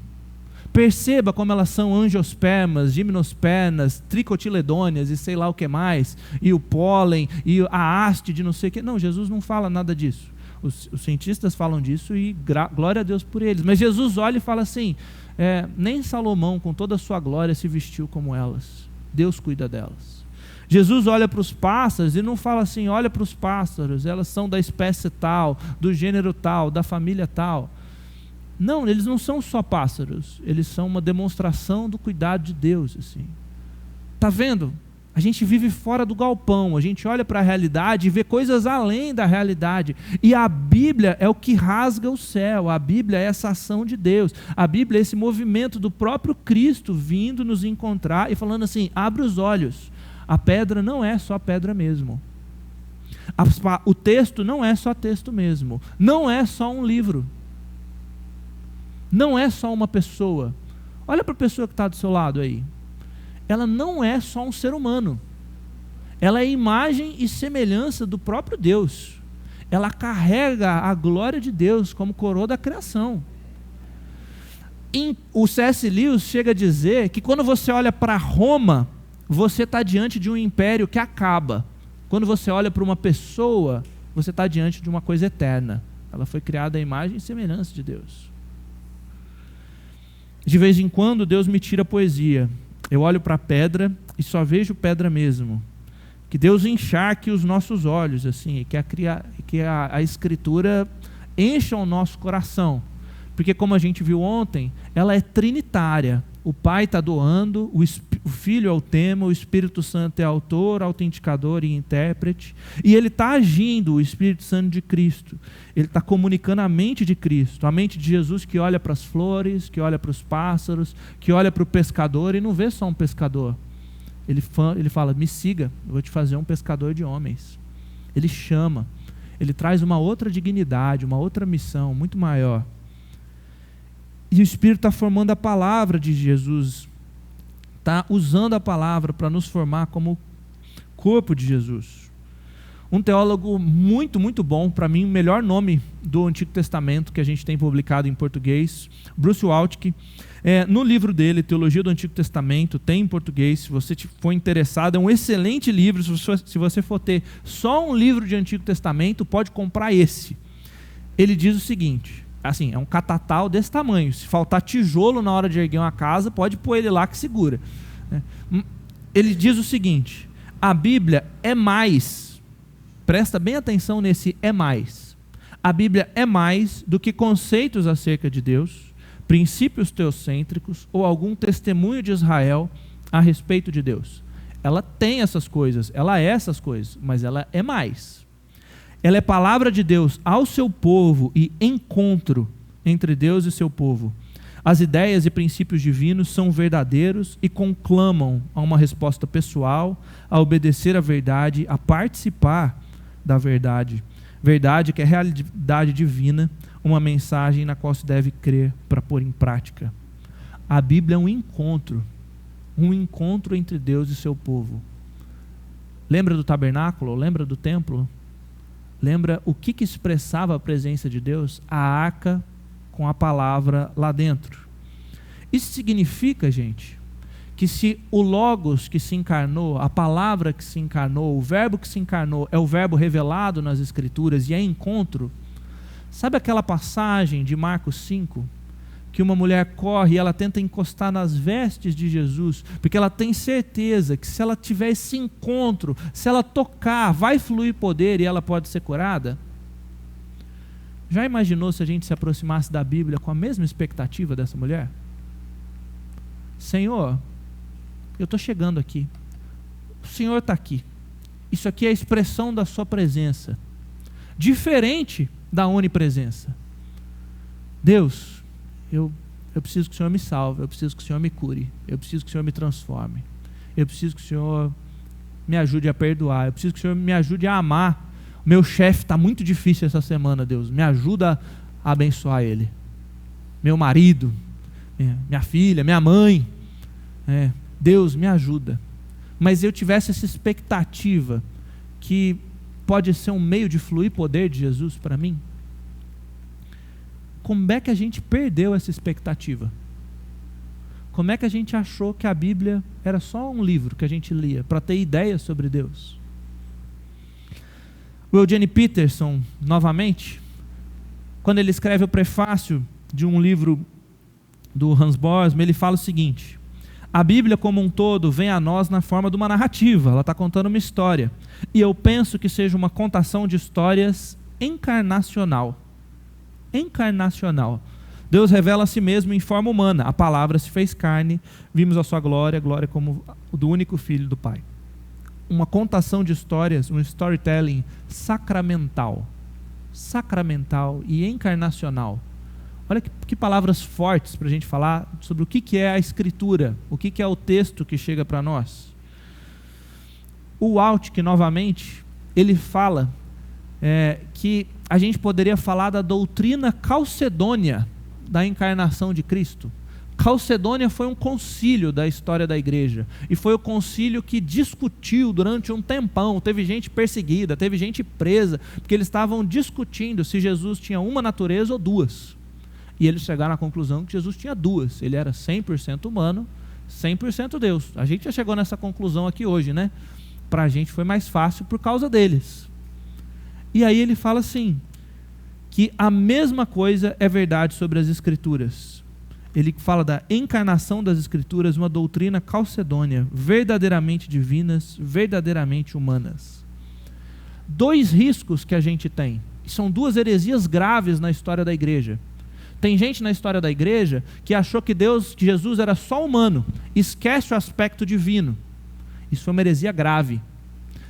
Speaker 1: perceba como elas são angiospermas, gimnospermas, tricotiledôneas e sei lá o que mais, e o pólen, e a haste de não sei o que. Não, Jesus não fala nada disso. Os cientistas falam disso e glória a Deus por eles. Mas Jesus olha e fala assim: nem Salomão com toda a sua glória se vestiu como elas. Deus cuida delas. Jesus olha para os pássaros e não fala assim: olha para os pássaros, elas são da espécie tal, do gênero tal, da família tal. Não, eles não são só pássaros, eles são uma demonstração do cuidado de Deus. Assim. Tá vendo? A gente vive fora do galpão, a gente olha para a realidade e vê coisas além da realidade. E a Bíblia é o que rasga o céu, a Bíblia é essa ação de Deus, a Bíblia é esse movimento do próprio Cristo vindo nos encontrar e falando assim: abre os olhos, a pedra não é só pedra mesmo. O texto não é só texto mesmo, não é só um livro. Não é só uma pessoa. Olha para a pessoa que está do seu lado aí. Ela não é só um ser humano. Ela é imagem e semelhança do próprio Deus. Ela carrega a glória de Deus como coroa da criação. O C.S. Lewis chega a dizer que quando você olha para Roma, você está diante de um império que acaba. Quando você olha para uma pessoa, você está diante de uma coisa eterna. Ela foi criada à imagem e semelhança de Deus. De vez em quando Deus me tira a poesia. Eu olho para a pedra e só vejo pedra mesmo. Que Deus encharque os nossos olhos, assim, que a Escritura encha o nosso coração. Porque como a gente viu ontem, ela é trinitária. O Pai está doando, o Filho é o tema, o Espírito Santo é autor, autenticador e intérprete. E ele está agindo, o Espírito Santo de Cristo. Ele está comunicando a mente de Cristo, a mente de Jesus que olha para as flores, que olha para os pássaros, que olha para o pescador e não vê só um pescador. Ele fala: me siga, eu vou te fazer um pescador de homens. Ele chama, ele traz uma outra dignidade, uma outra missão muito maior. E o Espírito está formando a palavra de Jesus, está usando a palavra para nos formar como corpo de Jesus. Um teólogo muito, muito bom, para mim o melhor nome do Antigo Testamento que a gente tem publicado em português, Bruce Waltke, no livro dele, Teologia do Antigo Testamento, tem em português. Se você for interessado, é um excelente livro. Se você for ter só um livro de Antigo Testamento, pode comprar esse. Ele diz o seguinte, assim, é um catatal desse tamanho. Se faltar tijolo na hora de erguer uma casa, pode pôr ele lá que segura. Ele diz o seguinte: a Bíblia é mais, presta bem atenção nesse é mais. A Bíblia é mais do que conceitos acerca de Deus, princípios teocêntricos ou algum testemunho de Israel a respeito de Deus. Ela tem essas coisas, ela é essas coisas, mas ela é mais. Ela é palavra de Deus ao seu povo e encontro entre Deus e seu povo. As ideias e princípios divinos são verdadeiros e conclamam a uma resposta pessoal, a obedecer à verdade, a participar da verdade. Verdade que é realidade divina, uma mensagem na qual se deve crer para pôr em prática. A Bíblia é um encontro entre Deus e seu povo. Lembra do tabernáculo? Lembra do templo? Lembra o que expressava a presença de Deus? A arca com a palavra lá dentro. Isso significa, gente, que se o Logos que se encarnou, a palavra que se encarnou, o verbo que se encarnou é o verbo revelado nas Escrituras e é encontro, sabe aquela passagem de Marcos 5? Que uma mulher corre e ela tenta encostar nas vestes de Jesus, porque ela tem certeza que se ela tiver esse encontro, se ela tocar, vai fluir poder e ela pode ser curada? Já imaginou se a gente se aproximasse da Bíblia com a mesma expectativa dessa mulher? Senhor, eu estou chegando aqui, o Senhor está aqui, isso aqui é a expressão da sua presença, diferente da onipresença. Deus, eu preciso que o Senhor me salve, eu preciso que o Senhor me cure, eu preciso que o Senhor me transforme, eu preciso que o Senhor me ajude a perdoar, eu preciso que o Senhor me ajude a amar. O meu chefe está muito difícil essa semana, Deus, me ajuda a abençoar ele. Meu marido, minha filha, minha mãe, Deus, me ajuda. Mas eu tivesse essa expectativa que pode ser um meio de fluir poder de Jesus para mim. Como é que a gente perdeu essa expectativa? Como é que a gente achou que a Bíblia era só um livro que a gente lia para ter ideias sobre Deus? O Eugene Peterson, novamente, quando ele escreve o prefácio de um livro do Hans Bosma, ele fala o seguinte: a Bíblia como um todo vem a nós na forma de uma narrativa, ela está contando uma história, e eu penso que seja uma contação de histórias encarnacional. Deus revela a si mesmo em forma humana, a palavra se fez carne, vimos a sua glória como do único Filho do Pai. Uma contação de histórias, um storytelling sacramental e encarnacional. Olha que palavras fortes para a gente falar sobre o que é a Escritura, o que é o texto que chega para nós. O Waltke, novamente, ele fala que a gente poderia falar da doutrina calcedônia da encarnação de Cristo. Calcedônia foi um concílio da história da igreja, e foi o concílio que discutiu durante um tempão. Teve gente perseguida, teve gente presa, porque eles estavam discutindo se Jesus tinha uma natureza ou duas. E eles chegaram à conclusão que Jesus tinha duas. Ele era 100% humano, 100% Deus. A gente já chegou nessa conclusão aqui hoje, né? Para a gente foi mais fácil por causa deles. E aí ele fala assim, que a mesma coisa é verdade sobre as Escrituras. Ele fala da encarnação das Escrituras, uma doutrina calcedônia, verdadeiramente divinas, verdadeiramente humanas. Dois riscos que a gente tem, são duas heresias graves na história da igreja. Tem gente na história da igreja que achou que Jesus era só humano, esquece o aspecto divino. Isso foi uma heresia grave.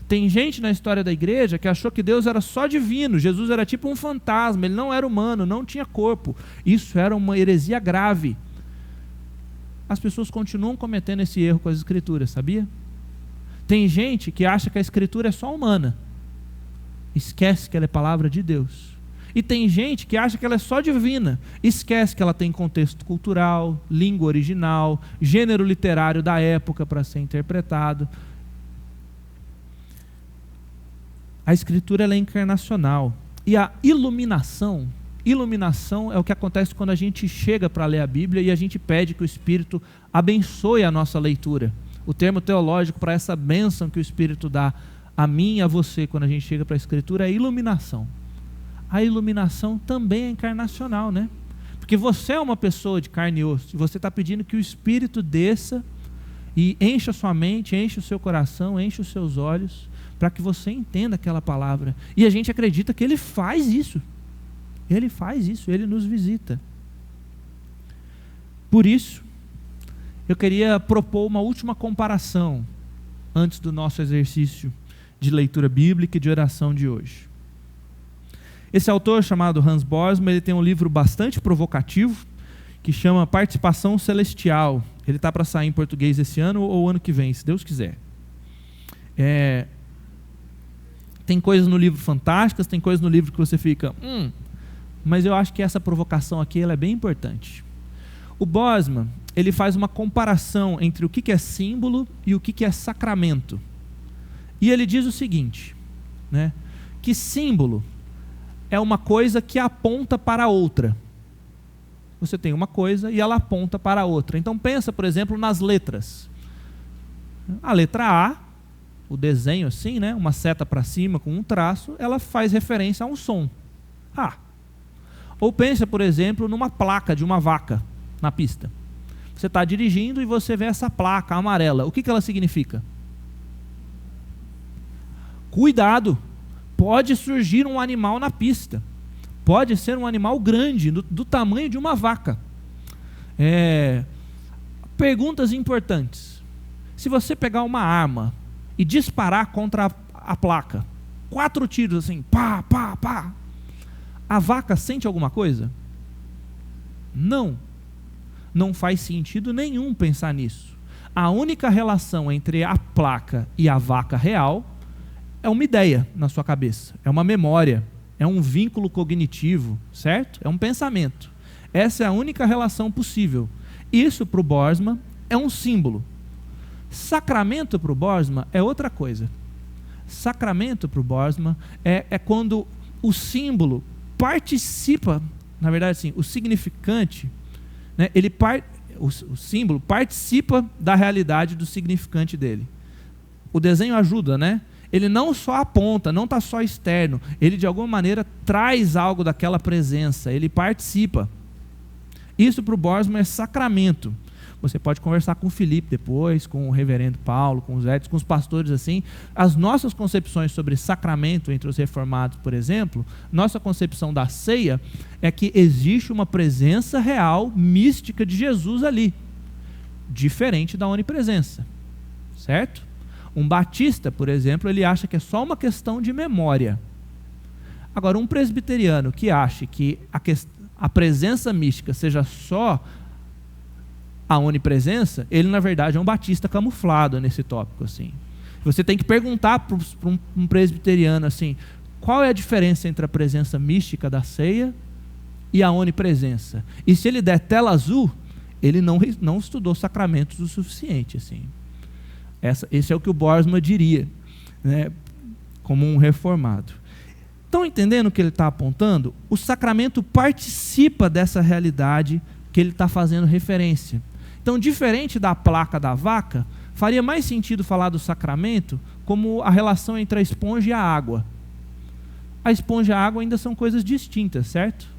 Speaker 1: Tem gente na história da igreja que achou que Deus era só divino, Jesus era tipo um fantasma, ele não era humano, não tinha corpo. Isso era uma heresia grave. As pessoas continuam cometendo esse erro com as Escrituras, sabia? Tem gente que acha que a Escritura é só humana, esquece que ela é palavra de Deus. E tem gente que acha que ela é só divina, esquece que ela tem contexto cultural, língua original, gênero literário da época para ser interpretado. A Escritura ela é encarnacional. E a iluminação é o que acontece quando a gente chega para ler a Bíblia e a gente pede que o Espírito abençoe a nossa leitura. O termo teológico para essa bênção que o Espírito dá a mim e a você quando a gente chega para a Escritura é iluminação. A iluminação também é encarnacional, né? Porque você é uma pessoa de carne e osso, e você está pedindo que o Espírito desça e encha a sua mente, encha o seu coração, encha os seus olhos, para que você entenda aquela palavra. E a gente acredita que Ele faz isso. Ele faz isso, Ele nos visita. Por isso, eu queria propor uma última comparação antes do nosso exercício de leitura bíblica e de oração de hoje. Esse autor chamado Hans Bosma, ele tem um livro bastante provocativo que chama Participação Celestial. Ele está para sair em português esse ano ou ano que vem, se Deus quiser. Tem coisas no livro fantásticas, tem coisas no livro que você fica, mas eu acho que essa provocação aqui ela é bem importante. O Bosma, ele faz uma comparação entre o que é símbolo e o que é sacramento. E ele diz o seguinte, né, que símbolo é uma coisa que aponta para outra. Você tem uma coisa e ela aponta para outra. Então pensa, por exemplo, nas letras. A letra A, o desenho assim, né, uma seta para cima com um traço, ela faz referência a um som. A. Ou pensa, por exemplo, numa placa de uma vaca na pista. Você está dirigindo e você vê essa placa amarela. O que ela significa? Cuidado! Pode surgir um animal na pista. Pode ser um animal grande, do tamanho de uma vaca. Perguntas importantes. Se você pegar uma arma e disparar contra a placa, 4 tiros assim, pá, pá, pá, a vaca sente alguma coisa? Não. Não faz sentido nenhum pensar nisso. A única relação entre a placa e a vaca real é uma ideia na sua cabeça, é uma memória, é um vínculo cognitivo, certo? É um pensamento. Essa é a única relação possível. Isso para o Boersma é um símbolo. Sacramento para o Boersma é outra coisa. Sacramento para o Boersma é quando o símbolo participa, na verdade sim, o significante, né, o símbolo participa da realidade do significante dele. O desenho ajuda, né? Ele não só aponta, não está só externo, ele de alguma maneira traz algo daquela presença, ele participa. Isso para o Boersma é sacramento. Você pode conversar com o Felipe depois, com o reverendo Paulo, com os Edson, com os pastores assim. As nossas concepções sobre sacramento entre os reformados, por exemplo, nossa concepção da ceia é que existe uma presença real, mística de Jesus ali, diferente da onipresença, certo? Um batista, por exemplo, ele acha que é só uma questão de memória. Agora, um presbiteriano que acha que a presença mística seja só a onipresença, ele na verdade é um batista camuflado nesse tópico assim. Você tem que perguntar para um presbiteriano assim, qual é a diferença entre a presença mística da ceia e a onipresença? E se ele der tela azul, ele não estudou sacramentos o suficiente assim. Esse é o que o Boersma diria, né, como um reformado. Estão entendendo o que ele está apontando? O sacramento participa dessa realidade que ele está fazendo referência. Então, diferente da placa da vaca, faria mais sentido falar do sacramento como a relação entre a esponja e a água. A esponja e a água ainda são coisas distintas, certo?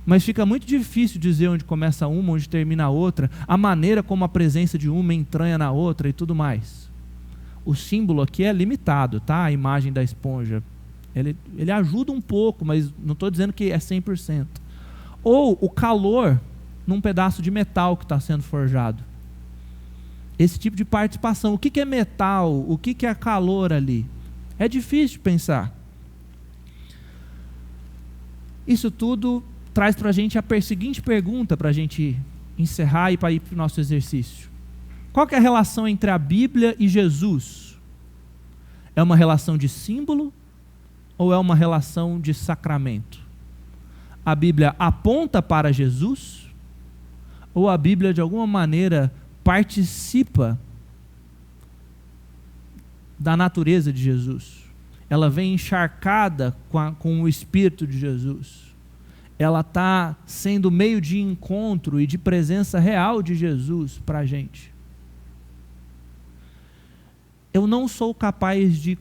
Speaker 1: Mas fica muito difícil dizer onde começa uma, onde termina a outra, a maneira como a presença de uma entranha na outra e tudo mais. O símbolo aqui é limitado, tá? A imagem da esponja. Ele ajuda um pouco, mas não estou dizendo que é 100%. Ou o calor num pedaço de metal que está sendo forjado. Esse tipo de participação. O que é metal? O que é calor ali? É difícil de pensar. Isso tudo traz para a gente a seguinte pergunta, para a gente encerrar e para ir para o nosso exercício. Qual que é a relação entre a Bíblia e Jesus? É uma relação de símbolo ou é uma relação de sacramento? A Bíblia aponta para Jesus ou a Bíblia de alguma maneira participa da natureza de Jesus? Ela vem encharcada com o Espírito de Jesus. Ela está sendo meio de encontro e de presença real de Jesus para a gente. Eu não sou capaz de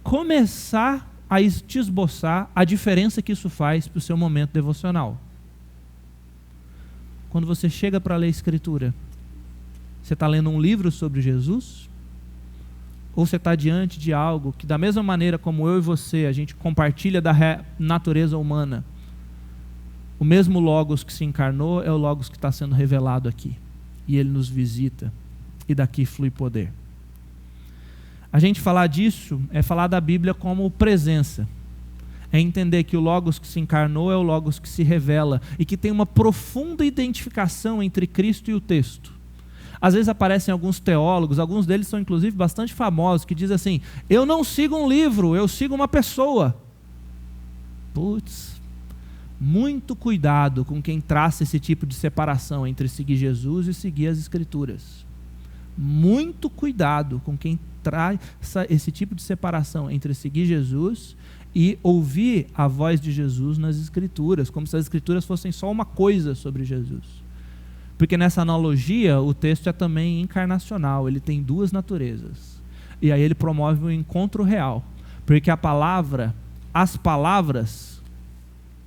Speaker 1: começar a te esboçar a diferença que isso faz para o seu momento devocional. Quando você chega para ler a Escritura, você está lendo um livro sobre Jesus? Ou você está diante de algo que, da mesma maneira como eu e você, a gente compartilha da natureza humana, o mesmo Logos que se encarnou é o Logos que está sendo revelado aqui. E ele nos visita, e daqui flui poder. A gente falar disso é falar da Bíblia como presença. É entender que o Logos que se encarnou é o Logos que se revela e que tem uma profunda identificação entre Cristo e o texto. Às vezes aparecem alguns teólogos, alguns deles são inclusive bastante famosos, que dizem assim, eu não sigo um livro, eu sigo uma pessoa. Putz, muito cuidado com quem traça esse tipo de separação entre seguir Jesus e seguir as Escrituras. Muito cuidado com quem traz esse tipo de separação entre seguir Jesus e ouvir a voz de Jesus nas Escrituras, como se as Escrituras fossem só uma coisa sobre Jesus. Porque nessa analogia, o texto é também encarnacional, ele tem duas naturezas. E aí ele promove um encontro real. Porque as palavras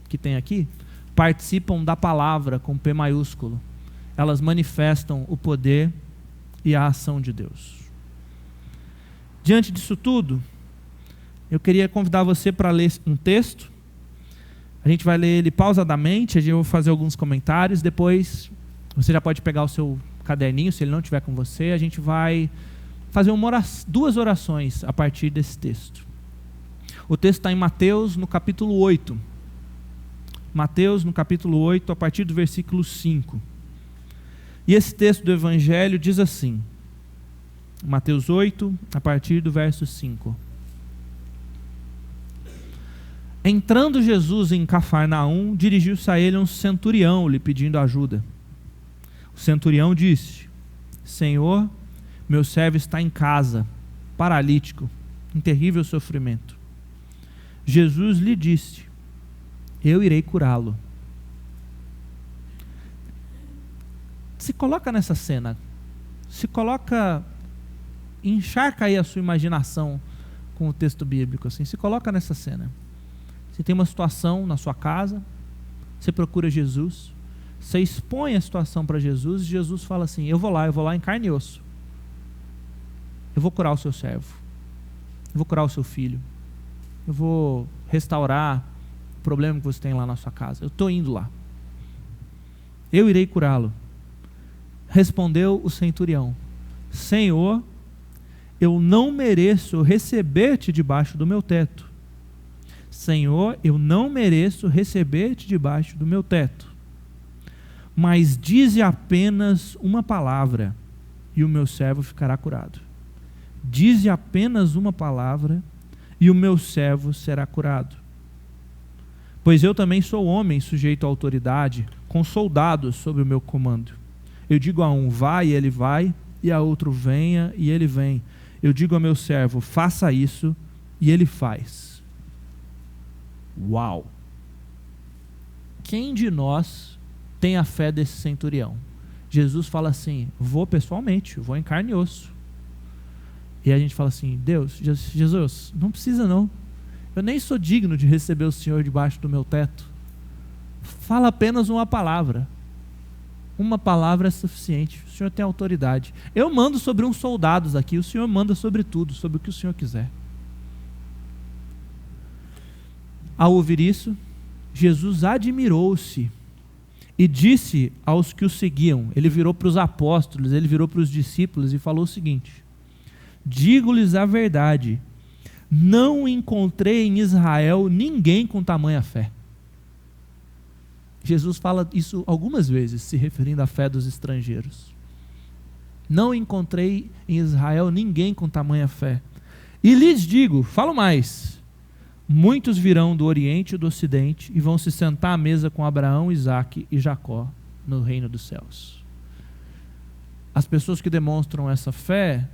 Speaker 1: que tem aqui, participam da palavra com P maiúsculo. Elas manifestam o poder e a ação de Deus. Diante disso tudo, eu queria convidar você para ler um texto. A gente vai ler ele pausadamente, eu vou fazer alguns comentários, depois você já pode pegar o seu caderninho, se ele não estiver com você, a gente vai fazer duas orações a partir desse texto. O texto está em Mateus, no capítulo 8. Mateus, no capítulo 8, a partir do versículo 5. E esse texto do Evangelho diz assim, Mateus 8, a partir do verso 5. Entrando Jesus em Cafarnaum, dirigiu-se a ele um centurião, lhe pedindo ajuda. O centurião disse: Senhor, meu servo está em casa, paralítico, em terrível sofrimento. Jesus lhe disse: eu irei curá-lo. Se coloca nessa cena, encharca aí a sua imaginação com o texto bíblico, assim, se coloca nessa cena. Você tem uma situação na sua casa, você procura Jesus, você expõe a situação para Jesus, e Jesus fala assim: eu vou lá em carne e osso. Eu vou curar o seu servo, eu vou curar o seu filho, eu vou restaurar o problema que você tem lá na sua casa, eu estou indo lá, eu irei curá-lo. Respondeu o centurião: Senhor, eu não mereço receber-te debaixo do meu teto. Senhor, eu não mereço receber-te debaixo do meu teto. Mas dize apenas uma palavra, e o meu servo ficará curado. Dize apenas uma palavra, e o meu servo será curado. Pois eu também sou homem sujeito à autoridade, com soldados sob o meu comando. Eu digo a um: vai, e ele vai, e a outro: venha, e ele vem. Eu digo ao meu servo: faça isso, e ele faz. Uau! Quem de nós tem a fé desse centurião? Jesus fala assim: vou pessoalmente, vou em carne e osso. E a gente fala assim: Deus, Jesus, não precisa não. Eu nem sou digno de receber o Senhor debaixo do meu teto. Fala apenas uma palavra. Uma palavra é suficiente. O Senhor tem autoridade. Eu mando sobre uns soldados aqui, o Senhor manda sobre tudo, sobre o que o Senhor quiser. Ao ouvir isso, Jesus admirou-se e disse aos que o seguiam, ele virou para os apóstolos, ele virou para os discípulos e falou o seguinte: digo-lhes a verdade, não encontrei em Israel ninguém com tamanha fé. Jesus fala isso algumas vezes, se referindo à fé dos estrangeiros. Não encontrei em Israel ninguém com tamanha fé. E lhes digo, falo mais: muitos virão do Oriente e do Ocidente e vão se sentar à mesa com Abraão, Isaque e Jacó no reino dos céus. As pessoas que demonstram essa fé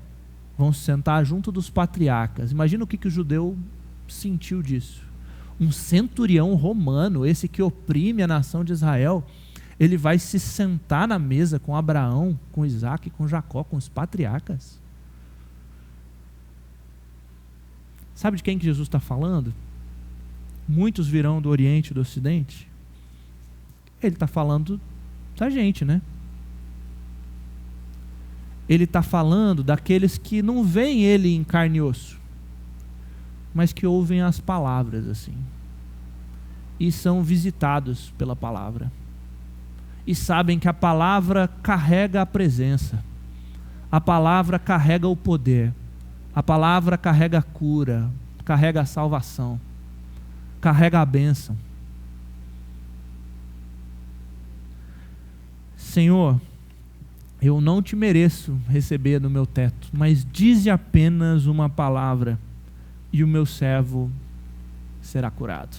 Speaker 1: vão se sentar junto dos patriarcas. Imagina o que o judeu sentiu disso. Um centurião romano, esse que oprime a nação de Israel, ele vai se sentar na mesa com Abraão, com Isaque, com Jacó, com os patriarcas. Sabe de quem que Jesus está falando? Muitos virão do Oriente e do Ocidente. Ele está falando da gente, né? Ele está falando daqueles que não veem ele em carne e osso, mas que ouvem as palavras assim, e são visitados pela palavra, e sabem que a palavra carrega a presença, a palavra carrega o poder, a palavra carrega a cura, carrega a salvação, carrega a bênção. Senhor, eu não te mereço receber no meu teto, mas dize apenas uma palavra, e o meu servo será curado.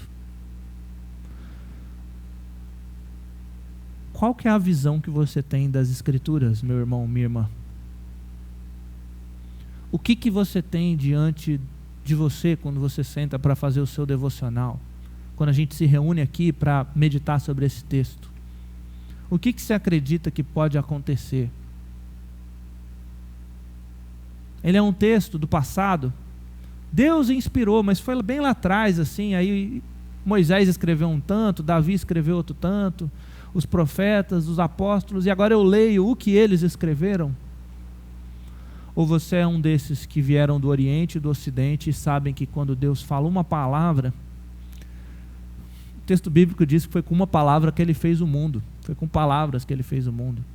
Speaker 1: Qual que é a visão que você tem das Escrituras, meu irmão, minha irmã? O que você tem diante de você quando você senta para fazer o seu devocional? Quando a gente se reúne aqui para meditar sobre esse texto? O que você acredita que pode acontecer? Ele é um texto do passado. Deus inspirou, mas foi bem lá atrás, assim, aí Moisés escreveu um tanto, Davi escreveu outro tanto, os profetas, os apóstolos, e agora eu leio o que eles escreveram? Ou você é um desses que vieram do Oriente e do Ocidente e sabem que quando Deus fala uma palavra, o texto bíblico diz que foi com uma palavra que ele fez o mundo, foi com palavras que ele fez o mundo.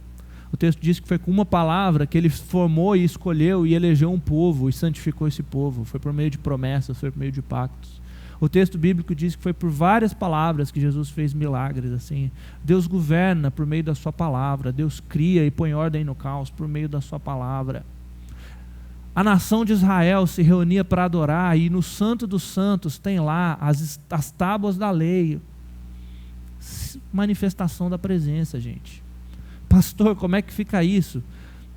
Speaker 1: O texto diz que foi com uma palavra que ele formou e escolheu e elegeu um povo e santificou esse povo. Foi por meio de promessas, foi por meio de pactos. O texto bíblico diz que foi por várias palavras que Jesus fez milagres. Assim. Deus governa por meio da sua palavra. Deus cria e põe ordem no caos por meio da sua palavra. A nação de Israel se reunia para adorar, e no Santo dos Santos tem lá as tábuas da lei. Manifestação da presença, gente. Pastor, como é que fica isso?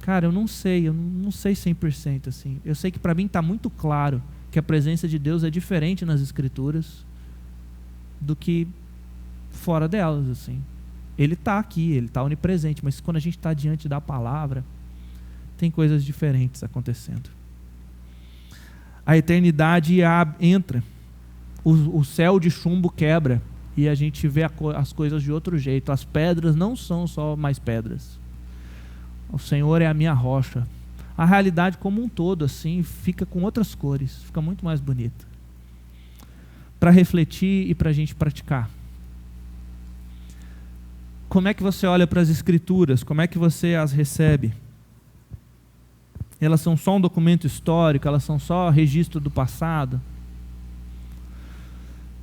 Speaker 1: Cara, eu não sei 100% assim. Eu sei que para mim está muito claro que a presença de Deus é diferente nas Escrituras do que fora delas, assim. Ele está aqui, ele está onipresente, mas quando a gente está diante da palavra, tem coisas diferentes acontecendo. A eternidade entra, o céu de chumbo quebra, e a gente vê as coisas de outro jeito. As pedras não são só mais pedras. O Senhor é a minha rocha. A realidade como um todo, assim, fica com outras cores, fica muito mais bonita. Para refletir e para a gente praticar. Como é que você olha para as Escrituras? Como é que você as recebe? Elas são só um documento histórico? Elas são só registro do passado?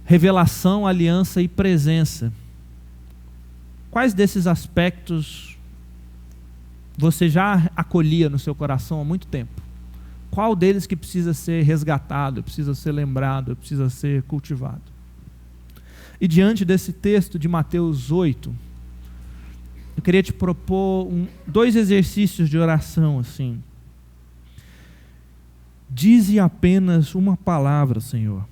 Speaker 1: Revelação, aliança e presença. Quais desses aspectos você já acolhia no seu coração há muito tempo? Qual deles que precisa ser resgatado, precisa ser lembrado, precisa ser cultivado? E diante desse texto de Mateus 8, eu queria te propor 2 exercícios de oração, assim. Dize apenas uma palavra, Senhor.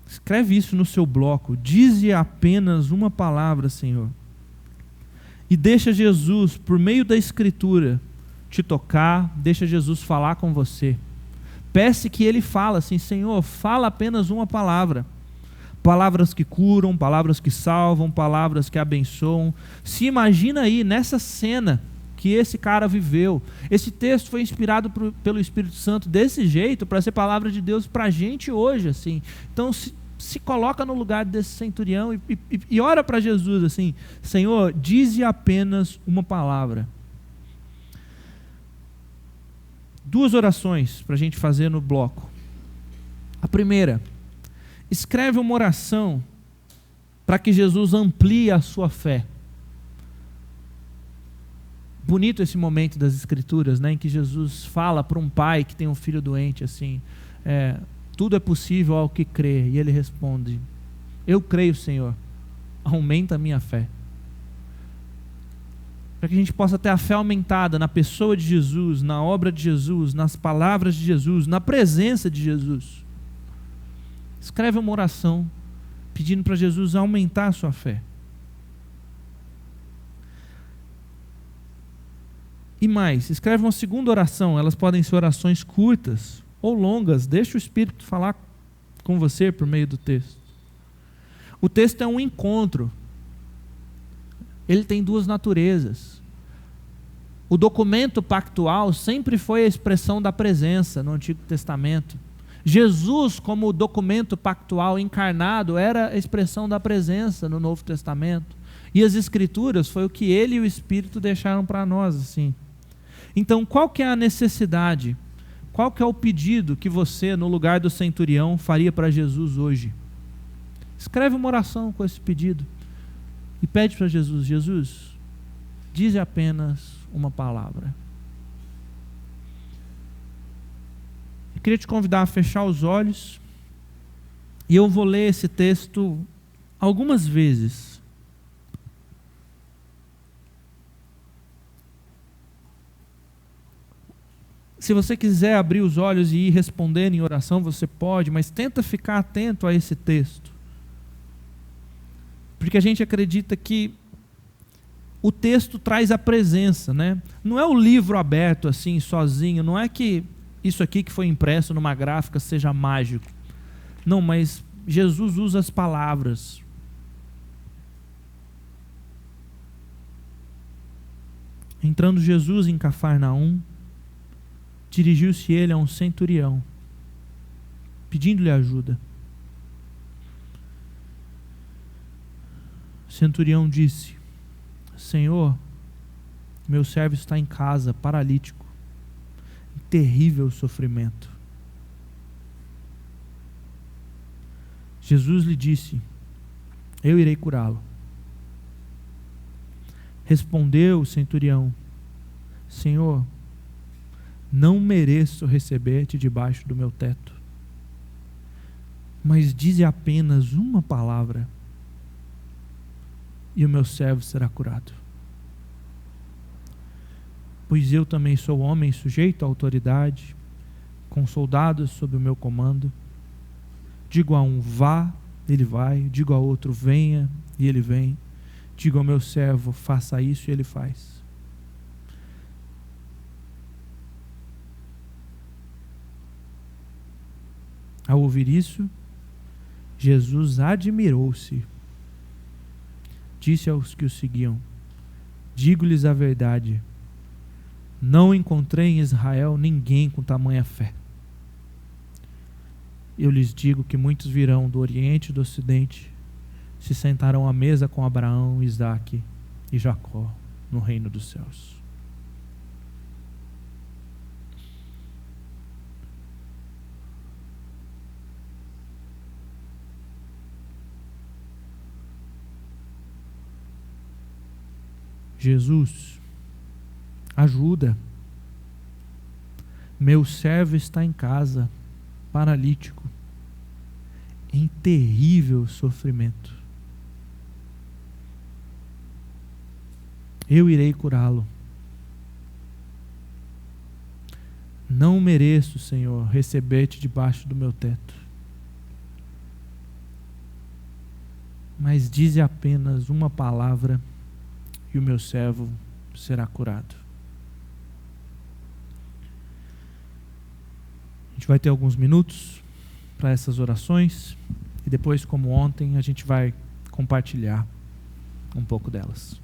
Speaker 1: Escreve isso no seu bloco. Dize apenas uma palavra, Senhor. E deixa Jesus, por meio da Escritura, te tocar, deixa Jesus falar com você. Peça que Ele fale assim, Senhor, fala apenas uma palavra. Palavras que curam, palavras que salvam, palavras que abençoam. Se imagina aí, nessa cena que esse cara viveu. Esse texto foi inspirado pelo Espírito Santo desse jeito, para ser palavra de Deus para a gente hoje, assim. Então, se coloca no lugar desse centurião e ora para Jesus assim, Senhor, dize apenas uma palavra. 2 orações para a gente fazer no bloco. A primeira, escreve uma oração para que Jesus amplie a sua fé. Bonito esse momento das Escrituras, né, em que Jesus fala para um pai que tem um filho doente, assim, tudo é possível ao que crê. E ele responde, eu creio, Senhor, aumenta a minha fé. Para que a gente possa ter a fé aumentada na pessoa de Jesus, na obra de Jesus, nas palavras de Jesus, na presença de Jesus. Escreve uma oração pedindo para Jesus aumentar a sua fé. E mais, escreve uma segunda oração. Elas podem ser orações curtas ou longas. Deixa o Espírito falar com você por meio do texto. O texto é um encontro. Ele tem 2 naturezas. O documento pactual sempre foi a expressão da presença no Antigo Testamento. Jesus, como documento pactual encarnado, era a expressão da presença no Novo Testamento. E as Escrituras foi o que Ele e o Espírito deixaram para nós, assim. Então, qual que é a necessidade? Qual que é o pedido que você, no lugar do centurião, faria para Jesus hoje? Escreve uma oração com esse pedido e pede para Jesus, Jesus, dize apenas uma palavra. Eu queria te convidar a fechar os olhos e eu vou ler esse texto algumas vezes. Se você quiser abrir os olhos e ir respondendo em oração, você pode, mas tenta ficar atento a esse texto. Porque a gente acredita que o texto traz a presença, né? Não é o livro aberto assim, sozinho, não é que isso aqui que foi impresso numa gráfica seja mágico. Não, mas Jesus usa as palavras. Entrando Jesus em Cafarnaum, dirigiu-se ele a um centurião, pedindo-lhe ajuda. O centurião disse, Senhor, meu servo está em casa, paralítico, em terrível sofrimento. Jesus lhe disse: eu irei curá-lo. Respondeu o centurião: Senhor, não mereço receber-te debaixo do meu teto, mas dize apenas uma palavra e o meu servo será curado. Pois eu também sou homem sujeito à autoridade, com soldados sob o meu comando. Digo a um: vá, ele vai. Digo a outro: venha, e ele vem. Digo ao meu servo: faça isso, e ele faz. Ao ouvir isso, Jesus admirou-se. Disse aos que o seguiam: digo-lhes a verdade, não encontrei em Israel ninguém com tamanha fé. Eu lhes digo que muitos virão do Oriente e do Ocidente, se sentarão à mesa com Abraão, Isaque e Jacó no reino dos céus. Jesus, ajuda. Meu servo está em casa, paralítico, em terrível sofrimento. Eu irei curá-lo. Não mereço, Senhor, receber-te debaixo do meu teto, mas dize apenas uma palavra e o meu servo será curado. A gente vai ter alguns minutos para essas orações e depois, como ontem, a gente vai compartilhar um pouco delas.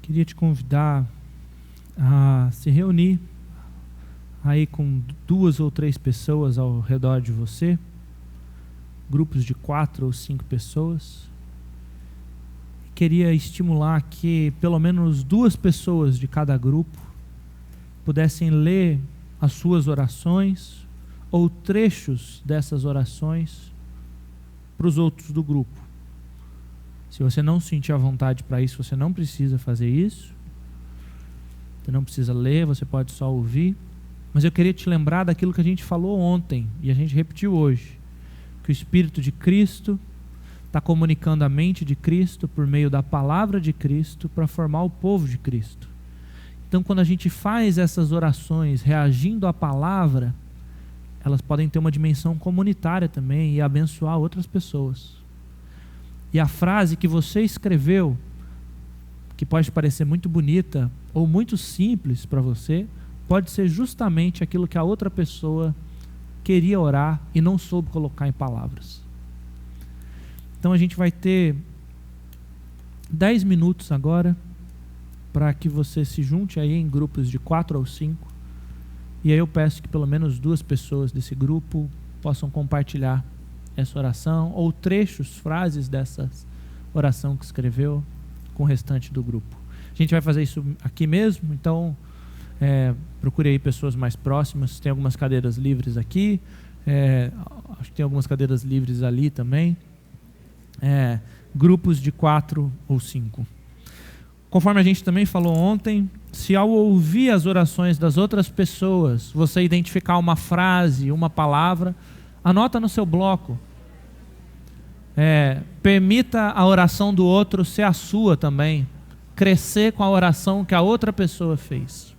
Speaker 1: Queria te convidar a se reunir aí com 2 ou 3 pessoas ao redor de você, grupos de 4 ou 5 pessoas. Queria estimular que pelo menos 2 pessoas de cada grupo pudessem ler as suas orações ou trechos dessas orações para os outros do grupo. Se você não sentir a vontade para isso, você não precisa fazer isso. Você não precisa ler, você pode só ouvir. Mas eu queria te lembrar daquilo que a gente falou ontem e a gente repetiu hoje. Que o Espírito de Cristo está comunicando a mente de Cristo por meio da palavra de Cristo para formar o povo de Cristo. Então, quando a gente faz essas orações reagindo à palavra, elas podem ter uma dimensão comunitária também e abençoar outras pessoas. E a frase que você escreveu, que pode parecer muito bonita ou muito simples para você, pode ser justamente aquilo que a outra pessoa queria orar e não soube colocar em palavras. Então a gente vai ter 10 minutos agora para que você se junte aí em grupos de 4 ou 5. E aí eu peço que pelo menos 2 pessoas desse grupo possam compartilhar essa oração ou trechos, frases dessa oração que escreveu com o restante do grupo. A gente vai fazer isso aqui mesmo, então procure aí pessoas mais próximas. Tem algumas cadeiras livres aqui, acho que tem algumas cadeiras livres ali também. Grupos de 4 ou 5. Conforme a gente também falou ontem, se ao ouvir as orações das outras pessoas, você identificar uma frase, uma palavra, anota no seu bloco. Permita a oração do outro ser a sua também. Crescer com a oração que a outra pessoa fez.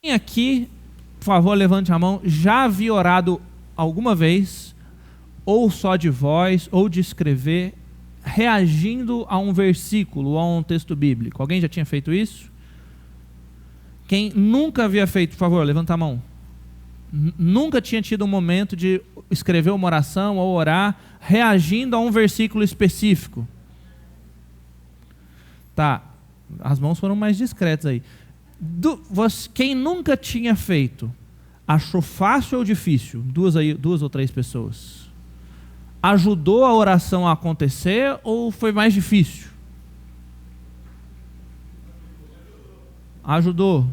Speaker 1: Quem aqui, por favor, levante a mão, já havia orado alguma vez, ou só de voz, ou de escrever, reagindo a um versículo ou a um texto bíblico? Alguém já tinha feito isso? Quem nunca havia feito, por favor, levanta a mão. Nunca tinha tido um momento de escrever uma oração ou orar reagindo a um versículo específico? Tá, as mãos foram mais discretas aí. Quem nunca tinha feito, achou fácil ou difícil? Duas ou três pessoas. Ajudou a oração a acontecer ou foi mais difícil? Ajudou.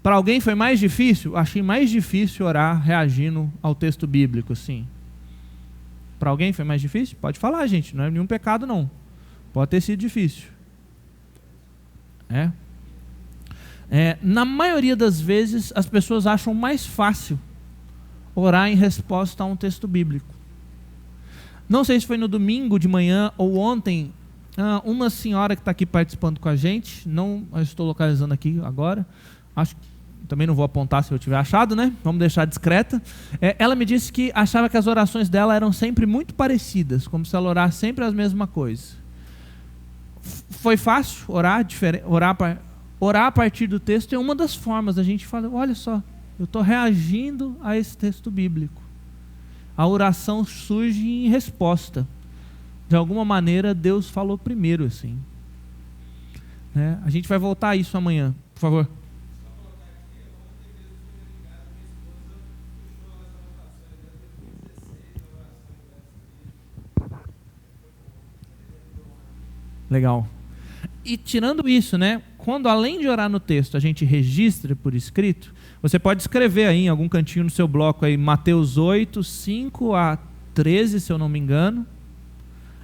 Speaker 1: Para alguém foi mais difícil? Achei mais difícil orar reagindo ao texto bíblico, sim. Para alguém foi mais difícil? Pode falar, gente, não é nenhum pecado não. Pode ter sido difícil. Na maioria das vezes as pessoas acham mais fácil orar em resposta a um texto bíblico. Não sei se foi no domingo de manhã ou ontem, uma senhora que está aqui participando com a gente, não eu estou localizando aqui agora, acho que também não vou apontar se eu tiver achado, né? Vamos deixar discreta. Ela me disse que achava que as orações dela eram sempre muito parecidas, como se ela orasse sempre as mesmas coisas. Foi fácil orar a partir do texto? É uma das formas. A gente fala, olha só, eu estou reagindo a esse texto bíblico. A oração surge em resposta. De alguma maneira, Deus falou primeiro, assim. A gente vai voltar a isso amanhã, por favor. Legal. E tirando isso, quando além de orar no texto, a gente registra por escrito, você pode escrever aí em algum cantinho no seu bloco aí, Mateus 8, 5 a 13, se eu não me engano,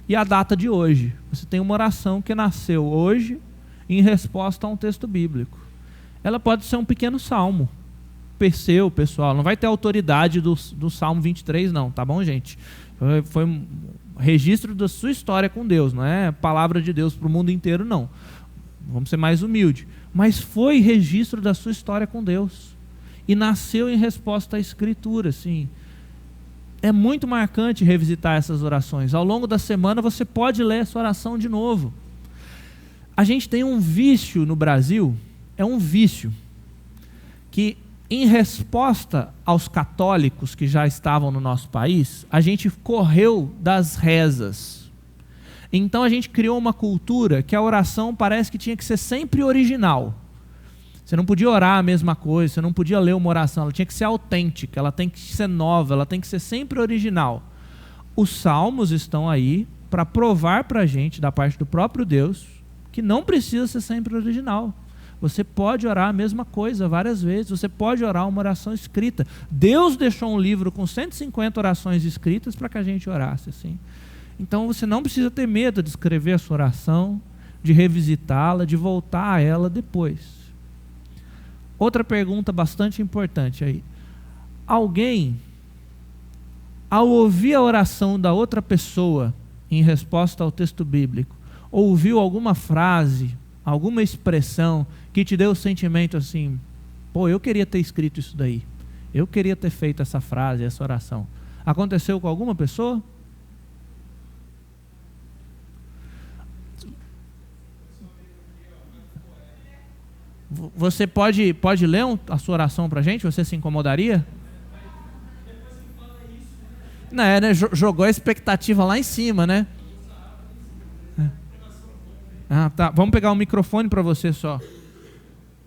Speaker 1: e a data de hoje. Você tem uma oração que nasceu hoje em resposta a um texto bíblico. Ela pode ser um pequeno salmo. Perseu, pessoal, não vai ter autoridade do Salmo 23 não, tá bom, gente? Foi um registro da sua história com Deus, não é palavra de Deus para o mundo inteiro, não. Vamos ser mais humildes. Mas foi registro da sua história com Deus. E nasceu em resposta à Escritura, sim. É muito marcante revisitar essas orações. Ao longo da semana você pode ler essa oração de novo. A gente tem um vício no Brasil, é um vício, que em resposta aos católicos que já estavam no nosso país, a gente correu das rezas. Então a gente criou uma cultura que a oração parece que tinha que ser sempre original. Você não podia orar a mesma coisa, você não podia ler uma oração, ela tinha que ser autêntica, ela tem que ser nova, ela tem que ser sempre original. Os salmos estão aí para provar para a gente, da parte do próprio Deus, que não precisa ser sempre original. Você pode orar a mesma coisa várias vezes, você pode orar uma oração escrita. Deus deixou um livro com 150 orações escritas para que a gente orasse assim. Então você não precisa ter medo de escrever a sua oração, de revisitá-la, de voltar a ela depois. Outra pergunta bastante importante aí. Alguém, ao ouvir a oração da outra pessoa em resposta ao texto bíblico, ouviu alguma frase, alguma expressão que te deu o sentimento assim, eu queria ter escrito isso daí, eu queria ter feito essa frase, essa oração. Aconteceu com alguma pessoa? Você pode ler a sua oração para a gente? Você se incomodaria? Não, jogou a expectativa lá em cima, né? Tá. Vamos pegar um microfone para você só.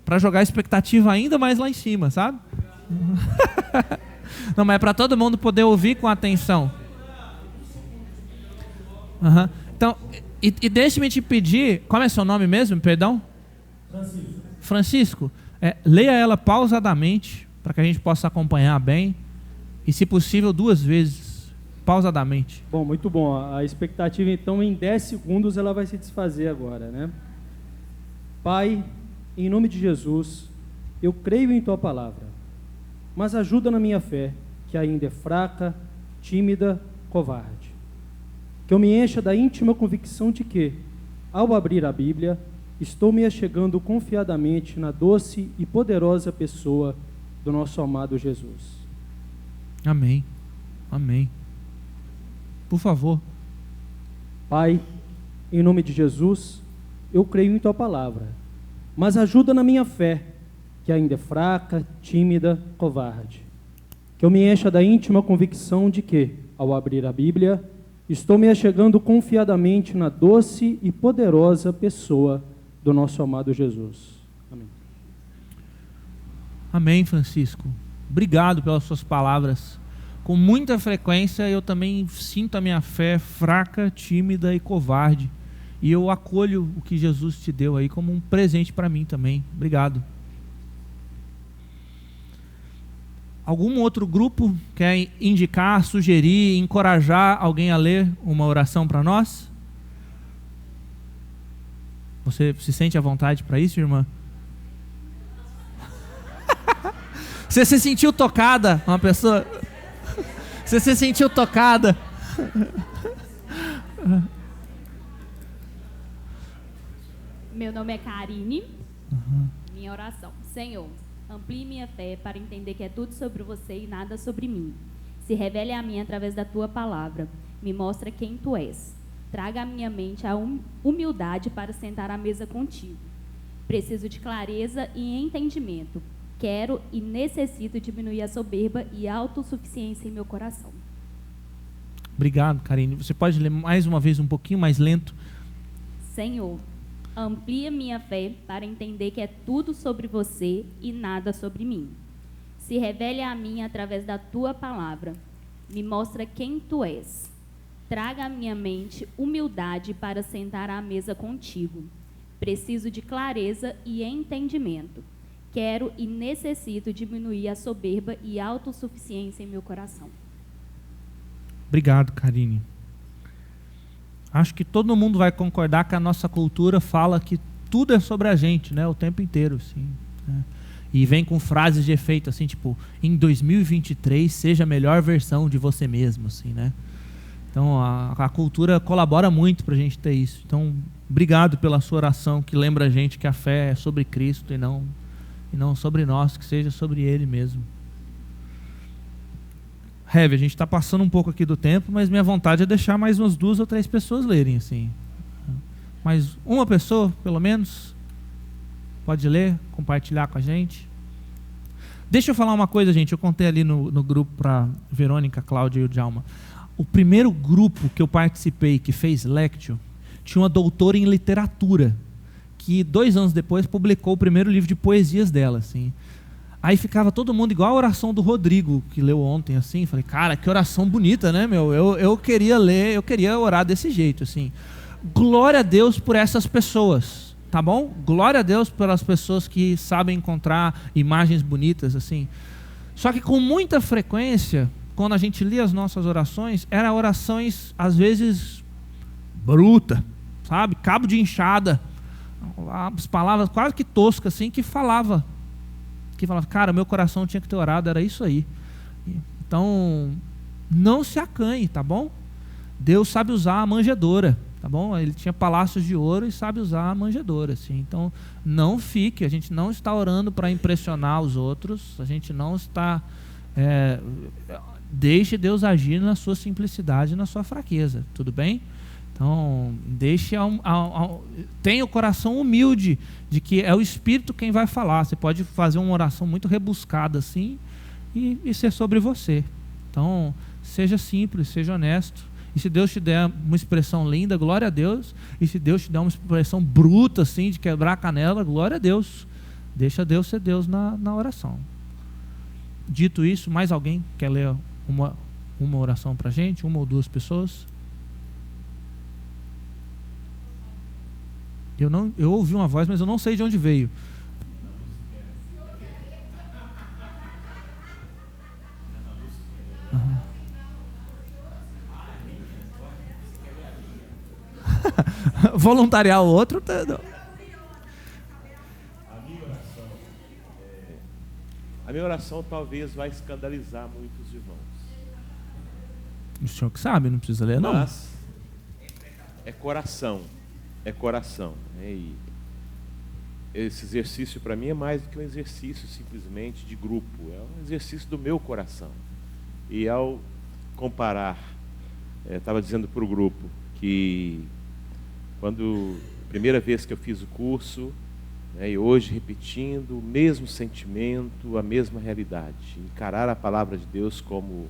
Speaker 1: Para jogar a expectativa ainda mais lá em cima, sabe? Não, mas é para todo mundo poder ouvir com atenção. Então, e deixe-me te pedir, qual é seu nome mesmo, perdão? Francisco, leia ela pausadamente, para que a gente possa acompanhar bem, e se possível 2 vezes, pausadamente.
Speaker 2: Bom, muito bom. A expectativa, então, em 10 segundos ela vai se desfazer agora, né? Pai, em nome de Jesus, eu creio em Tua palavra, mas ajuda na minha fé, que ainda é fraca, tímida, covarde. Que eu me encha da íntima convicção de que, ao abrir a Bíblia, estou me achegando confiadamente na doce e poderosa pessoa do nosso amado Jesus.
Speaker 1: Amém. Amém. Por favor.
Speaker 2: Pai, em nome de Jesus, eu creio em Tua palavra, mas ajuda na minha fé, que ainda é fraca, tímida, covarde. Que eu me encha da íntima convicção de que, ao abrir a Bíblia, estou me achegando confiadamente na doce e poderosa pessoa do nosso amado Jesus. Amém.
Speaker 1: Amém, Francisco. Obrigado pelas suas palavras. Com muita frequência eu também sinto a minha fé fraca, tímida e covarde. E eu acolho o que Jesus te deu aí como um presente para mim também. Obrigado. Algum outro grupo quer indicar, sugerir, encorajar alguém a ler uma oração para nós? Você se sente à vontade para isso, irmã? Você se sentiu tocada? Uma pessoa... Você se sentiu tocada?
Speaker 3: Meu nome é Karine. Minha oração. Senhor, amplie minha fé para entender que é tudo sobre você e nada sobre mim. Se revele a mim através da tua palavra. Me mostra quem tu és. Traga à minha mente a humildade para sentar à mesa contigo. Preciso de clareza e entendimento. Quero e necessito diminuir a soberba e a autossuficiência em meu coração.
Speaker 1: Obrigado, Karine. Você pode ler mais uma vez um pouquinho mais lento?
Speaker 3: Senhor, amplia minha fé para entender que é tudo sobre você e nada sobre mim. Se revele a mim através da tua palavra. Me mostra quem tu és. Traga à minha mente humildade para sentar à mesa contigo. Preciso de clareza e entendimento. Quero e necessito diminuir a soberba e a autossuficiência em meu coração.
Speaker 1: Obrigado, Karine. Acho que todo mundo vai concordar que a nossa cultura fala que tudo é sobre a gente, né? O tempo inteiro, assim, né? E vem com frases de efeito, assim, tipo, em 2023, seja a melhor versão de você mesmo, assim, né? Então, a cultura colabora muito para a gente ter isso. Então, obrigado pela sua oração, que lembra a gente que a fé é sobre Cristo e não sobre nós, que seja sobre Ele mesmo. Heavy, a gente está passando um pouco aqui do tempo, mas minha vontade é deixar mais umas 2 ou 3 pessoas lerem, assim. Mais uma pessoa, pelo menos, pode ler, compartilhar com a gente. Deixa eu falar uma coisa, gente. Eu contei ali no grupo para Verônica, Cláudia e o Djalma. O primeiro grupo que eu participei, que fez Lectio, tinha uma doutora em literatura, que 2 anos depois publicou o primeiro livro de poesias dela, assim. Aí ficava todo mundo igual a oração do Rodrigo, que leu ontem, assim. Falei, cara, que oração bonita, né, meu? Eu queria ler, eu queria orar desse jeito, assim. Glória a Deus por essas pessoas, tá bom? Glória a Deus pelas pessoas que sabem encontrar imagens bonitas, assim. Só que com muita frequência, quando a gente lia as nossas orações, eram orações, às vezes, bruta, sabe? Cabo de enxada. As palavras quase que toscas, assim, que falava, cara, meu coração tinha que ter orado, era isso aí. Então, não se acanhe, tá bom? Deus sabe usar a manjedoura, tá bom? Ele tinha palácios de ouro e sabe usar a manjedoura, assim. Então, não fique, a gente não está orando para impressionar os outros, a gente não está... deixe Deus agir na sua simplicidade e na sua fraqueza, tudo bem? Então, tenha o coração humilde de que é o Espírito quem vai falar. Você pode fazer uma oração muito rebuscada assim e ser sobre você. Então, seja simples, seja honesto. E se Deus te der uma expressão linda, glória a Deus. E se Deus te der uma expressão bruta assim, de quebrar a canela, glória a Deus. Deixa Deus ser Deus na oração. Dito isso, mais alguém quer ler uma oração para a gente? 1 ou 2 pessoas? Eu ouvi uma voz, mas eu não sei de onde veio. Uhum. Voluntariar o outro?
Speaker 4: A minha oração talvez vai escandalizar muitos irmãos.
Speaker 1: O senhor que sabe, não precisa ler, não.
Speaker 4: Mas é coração. É coração. esse exercício para mim é mais do que um exercício simplesmente de grupo, é um exercício do meu coração. E ao comparar, estava dizendo para o grupo que quando a primeira vez que eu fiz o curso, e hoje repetindo o mesmo sentimento, a mesma realidade, encarar a palavra de Deus como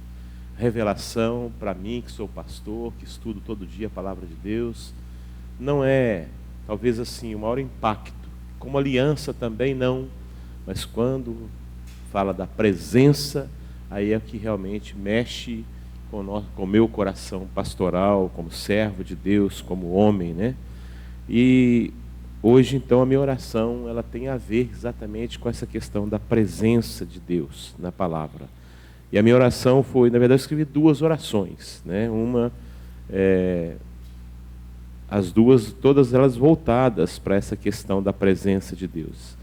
Speaker 4: revelação para mim, que sou pastor, que estudo todo dia a palavra de Deus, não é, talvez assim, o maior impacto. Como aliança também não, mas quando fala da presença, aí é que realmente mexe com o meu coração pastoral, como servo de Deus, como homem, né? E hoje, então, a minha oração, ela tem a ver exatamente com essa questão da presença de Deus na palavra. E a minha oração foi, na verdade, eu escrevi 2 orações, né? Uma, as duas, todas elas voltadas para essa questão da presença de Deus.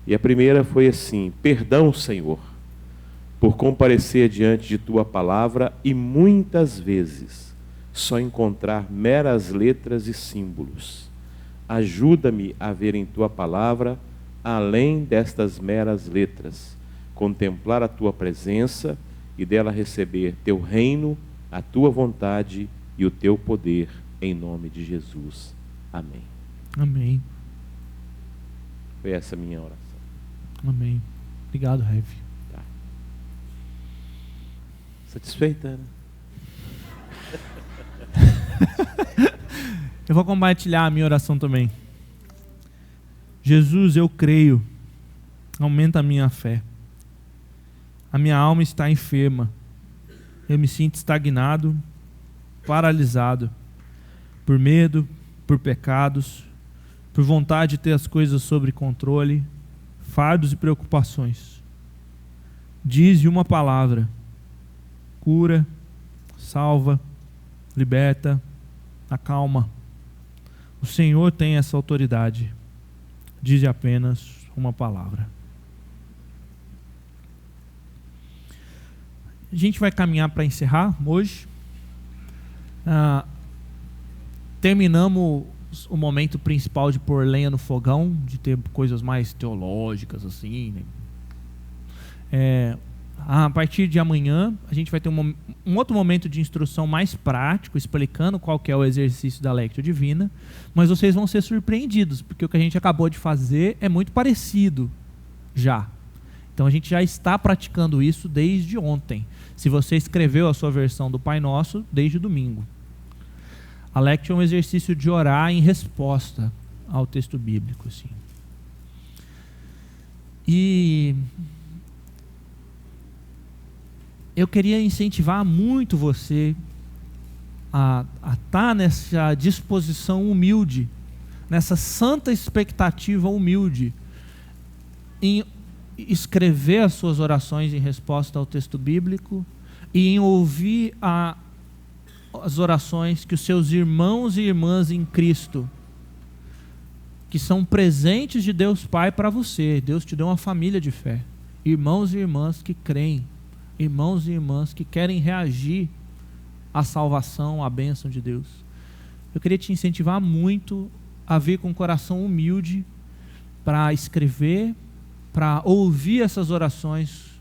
Speaker 4: E a primeira foi assim: perdão, Senhor, por comparecer diante de Tua palavra e muitas vezes só encontrar meras letras e símbolos. Ajuda-me a ver em Tua palavra além destas meras letras, contemplar a Tua presença e dela receber Teu reino, a Tua vontade e o Teu poder, em nome de Jesus. Amém.
Speaker 1: Amém.
Speaker 4: Foi essa a minha oração.
Speaker 1: Amém. Obrigado, Rev.
Speaker 4: Tá. Satisfeita, né?
Speaker 1: Eu vou compartilhar a minha oração também. Jesus, eu creio. Aumenta a minha fé. A minha alma está enferma. Eu me sinto estagnado, paralisado, por medo, por pecados, por vontade de ter as coisas sob controle, fardos e preocupações. Dize uma palavra: cura, salva, liberta, acalma. O Senhor tem essa autoridade. Dize apenas uma palavra. A gente vai caminhar para encerrar hoje. Terminamos o momento principal de pôr lenha no fogão, de ter coisas mais teológicas assim, né? A partir de amanhã a gente vai ter um outro momento de instrução mais prático, explicando qual que é o exercício da Lectio Divina, mas vocês vão ser surpreendidos, porque o que a gente acabou de fazer é muito parecido já. Então a gente já está praticando isso desde ontem. Se você escreveu a sua versão do Pai Nosso, desde domingo. A Lectio é um exercício de orar em resposta ao texto bíblico, assim. E eu queria incentivar muito você a estar nessa disposição humilde, nessa santa expectativa humilde, em escrever as suas orações em resposta ao texto bíblico e em ouvir as orações que os seus irmãos e irmãs em Cristo, que são presentes de Deus Pai para você. Deus te deu uma família de fé, irmãos e irmãs que creem, irmãos e irmãs que querem reagir à salvação, à bênção de Deus. Eu queria te incentivar muito a vir com um coração humilde para escrever, para ouvir essas orações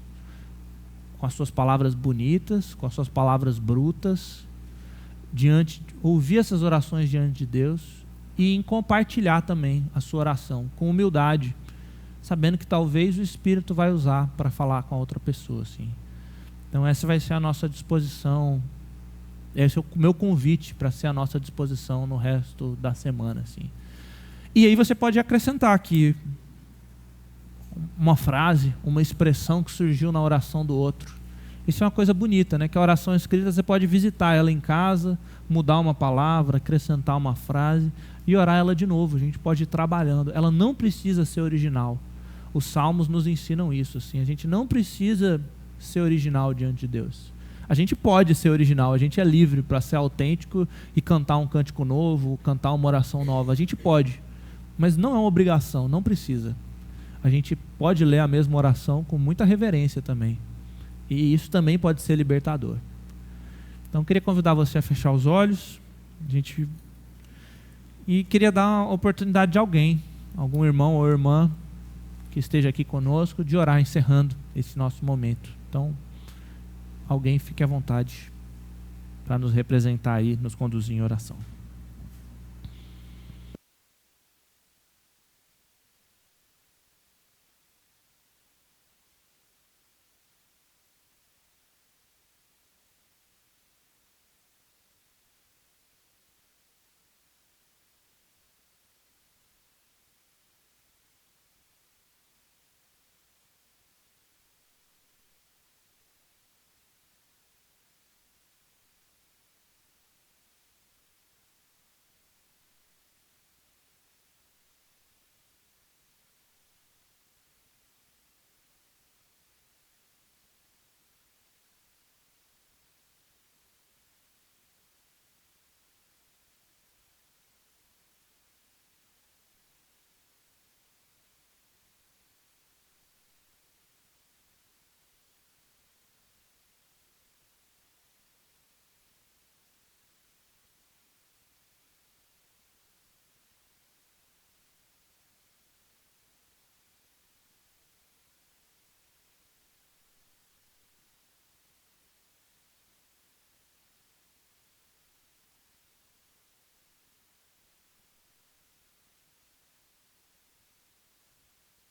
Speaker 1: com as suas palavras bonitas, com as suas palavras brutas, ouvir essas orações diante de Deus e em compartilhar também a sua oração com humildade, sabendo que talvez o Espírito vai usar para falar com a outra pessoa, assim. Então essa vai ser a nossa disposição, esse é o meu convite para ser a nossa disposição no resto da semana, assim. E aí você pode acrescentar aqui uma frase, uma expressão que surgiu na oração do outro. Isso é uma coisa bonita, né? Que a oração escrita você pode visitar ela em casa, mudar uma palavra, acrescentar uma frase e orar ela de novo. A gente pode ir trabalhando. Ela não precisa ser original. Os salmos nos ensinam isso, assim. A gente não precisa ser original diante de Deus. A gente pode ser original, a gente é livre para ser autêntico e cantar um cântico novo, cantar uma oração nova. A gente pode, mas não é uma obrigação, não precisa. A gente pode ler a mesma oração com muita reverência também. E isso também pode ser libertador. Então, eu queria convidar você a fechar os olhos. E queria dar a oportunidade de alguém algum irmão ou irmã que esteja aqui conosco, de orar encerrando esse nosso momento. Então, alguém fique à vontade para nos representar aí, nos conduzir em oração.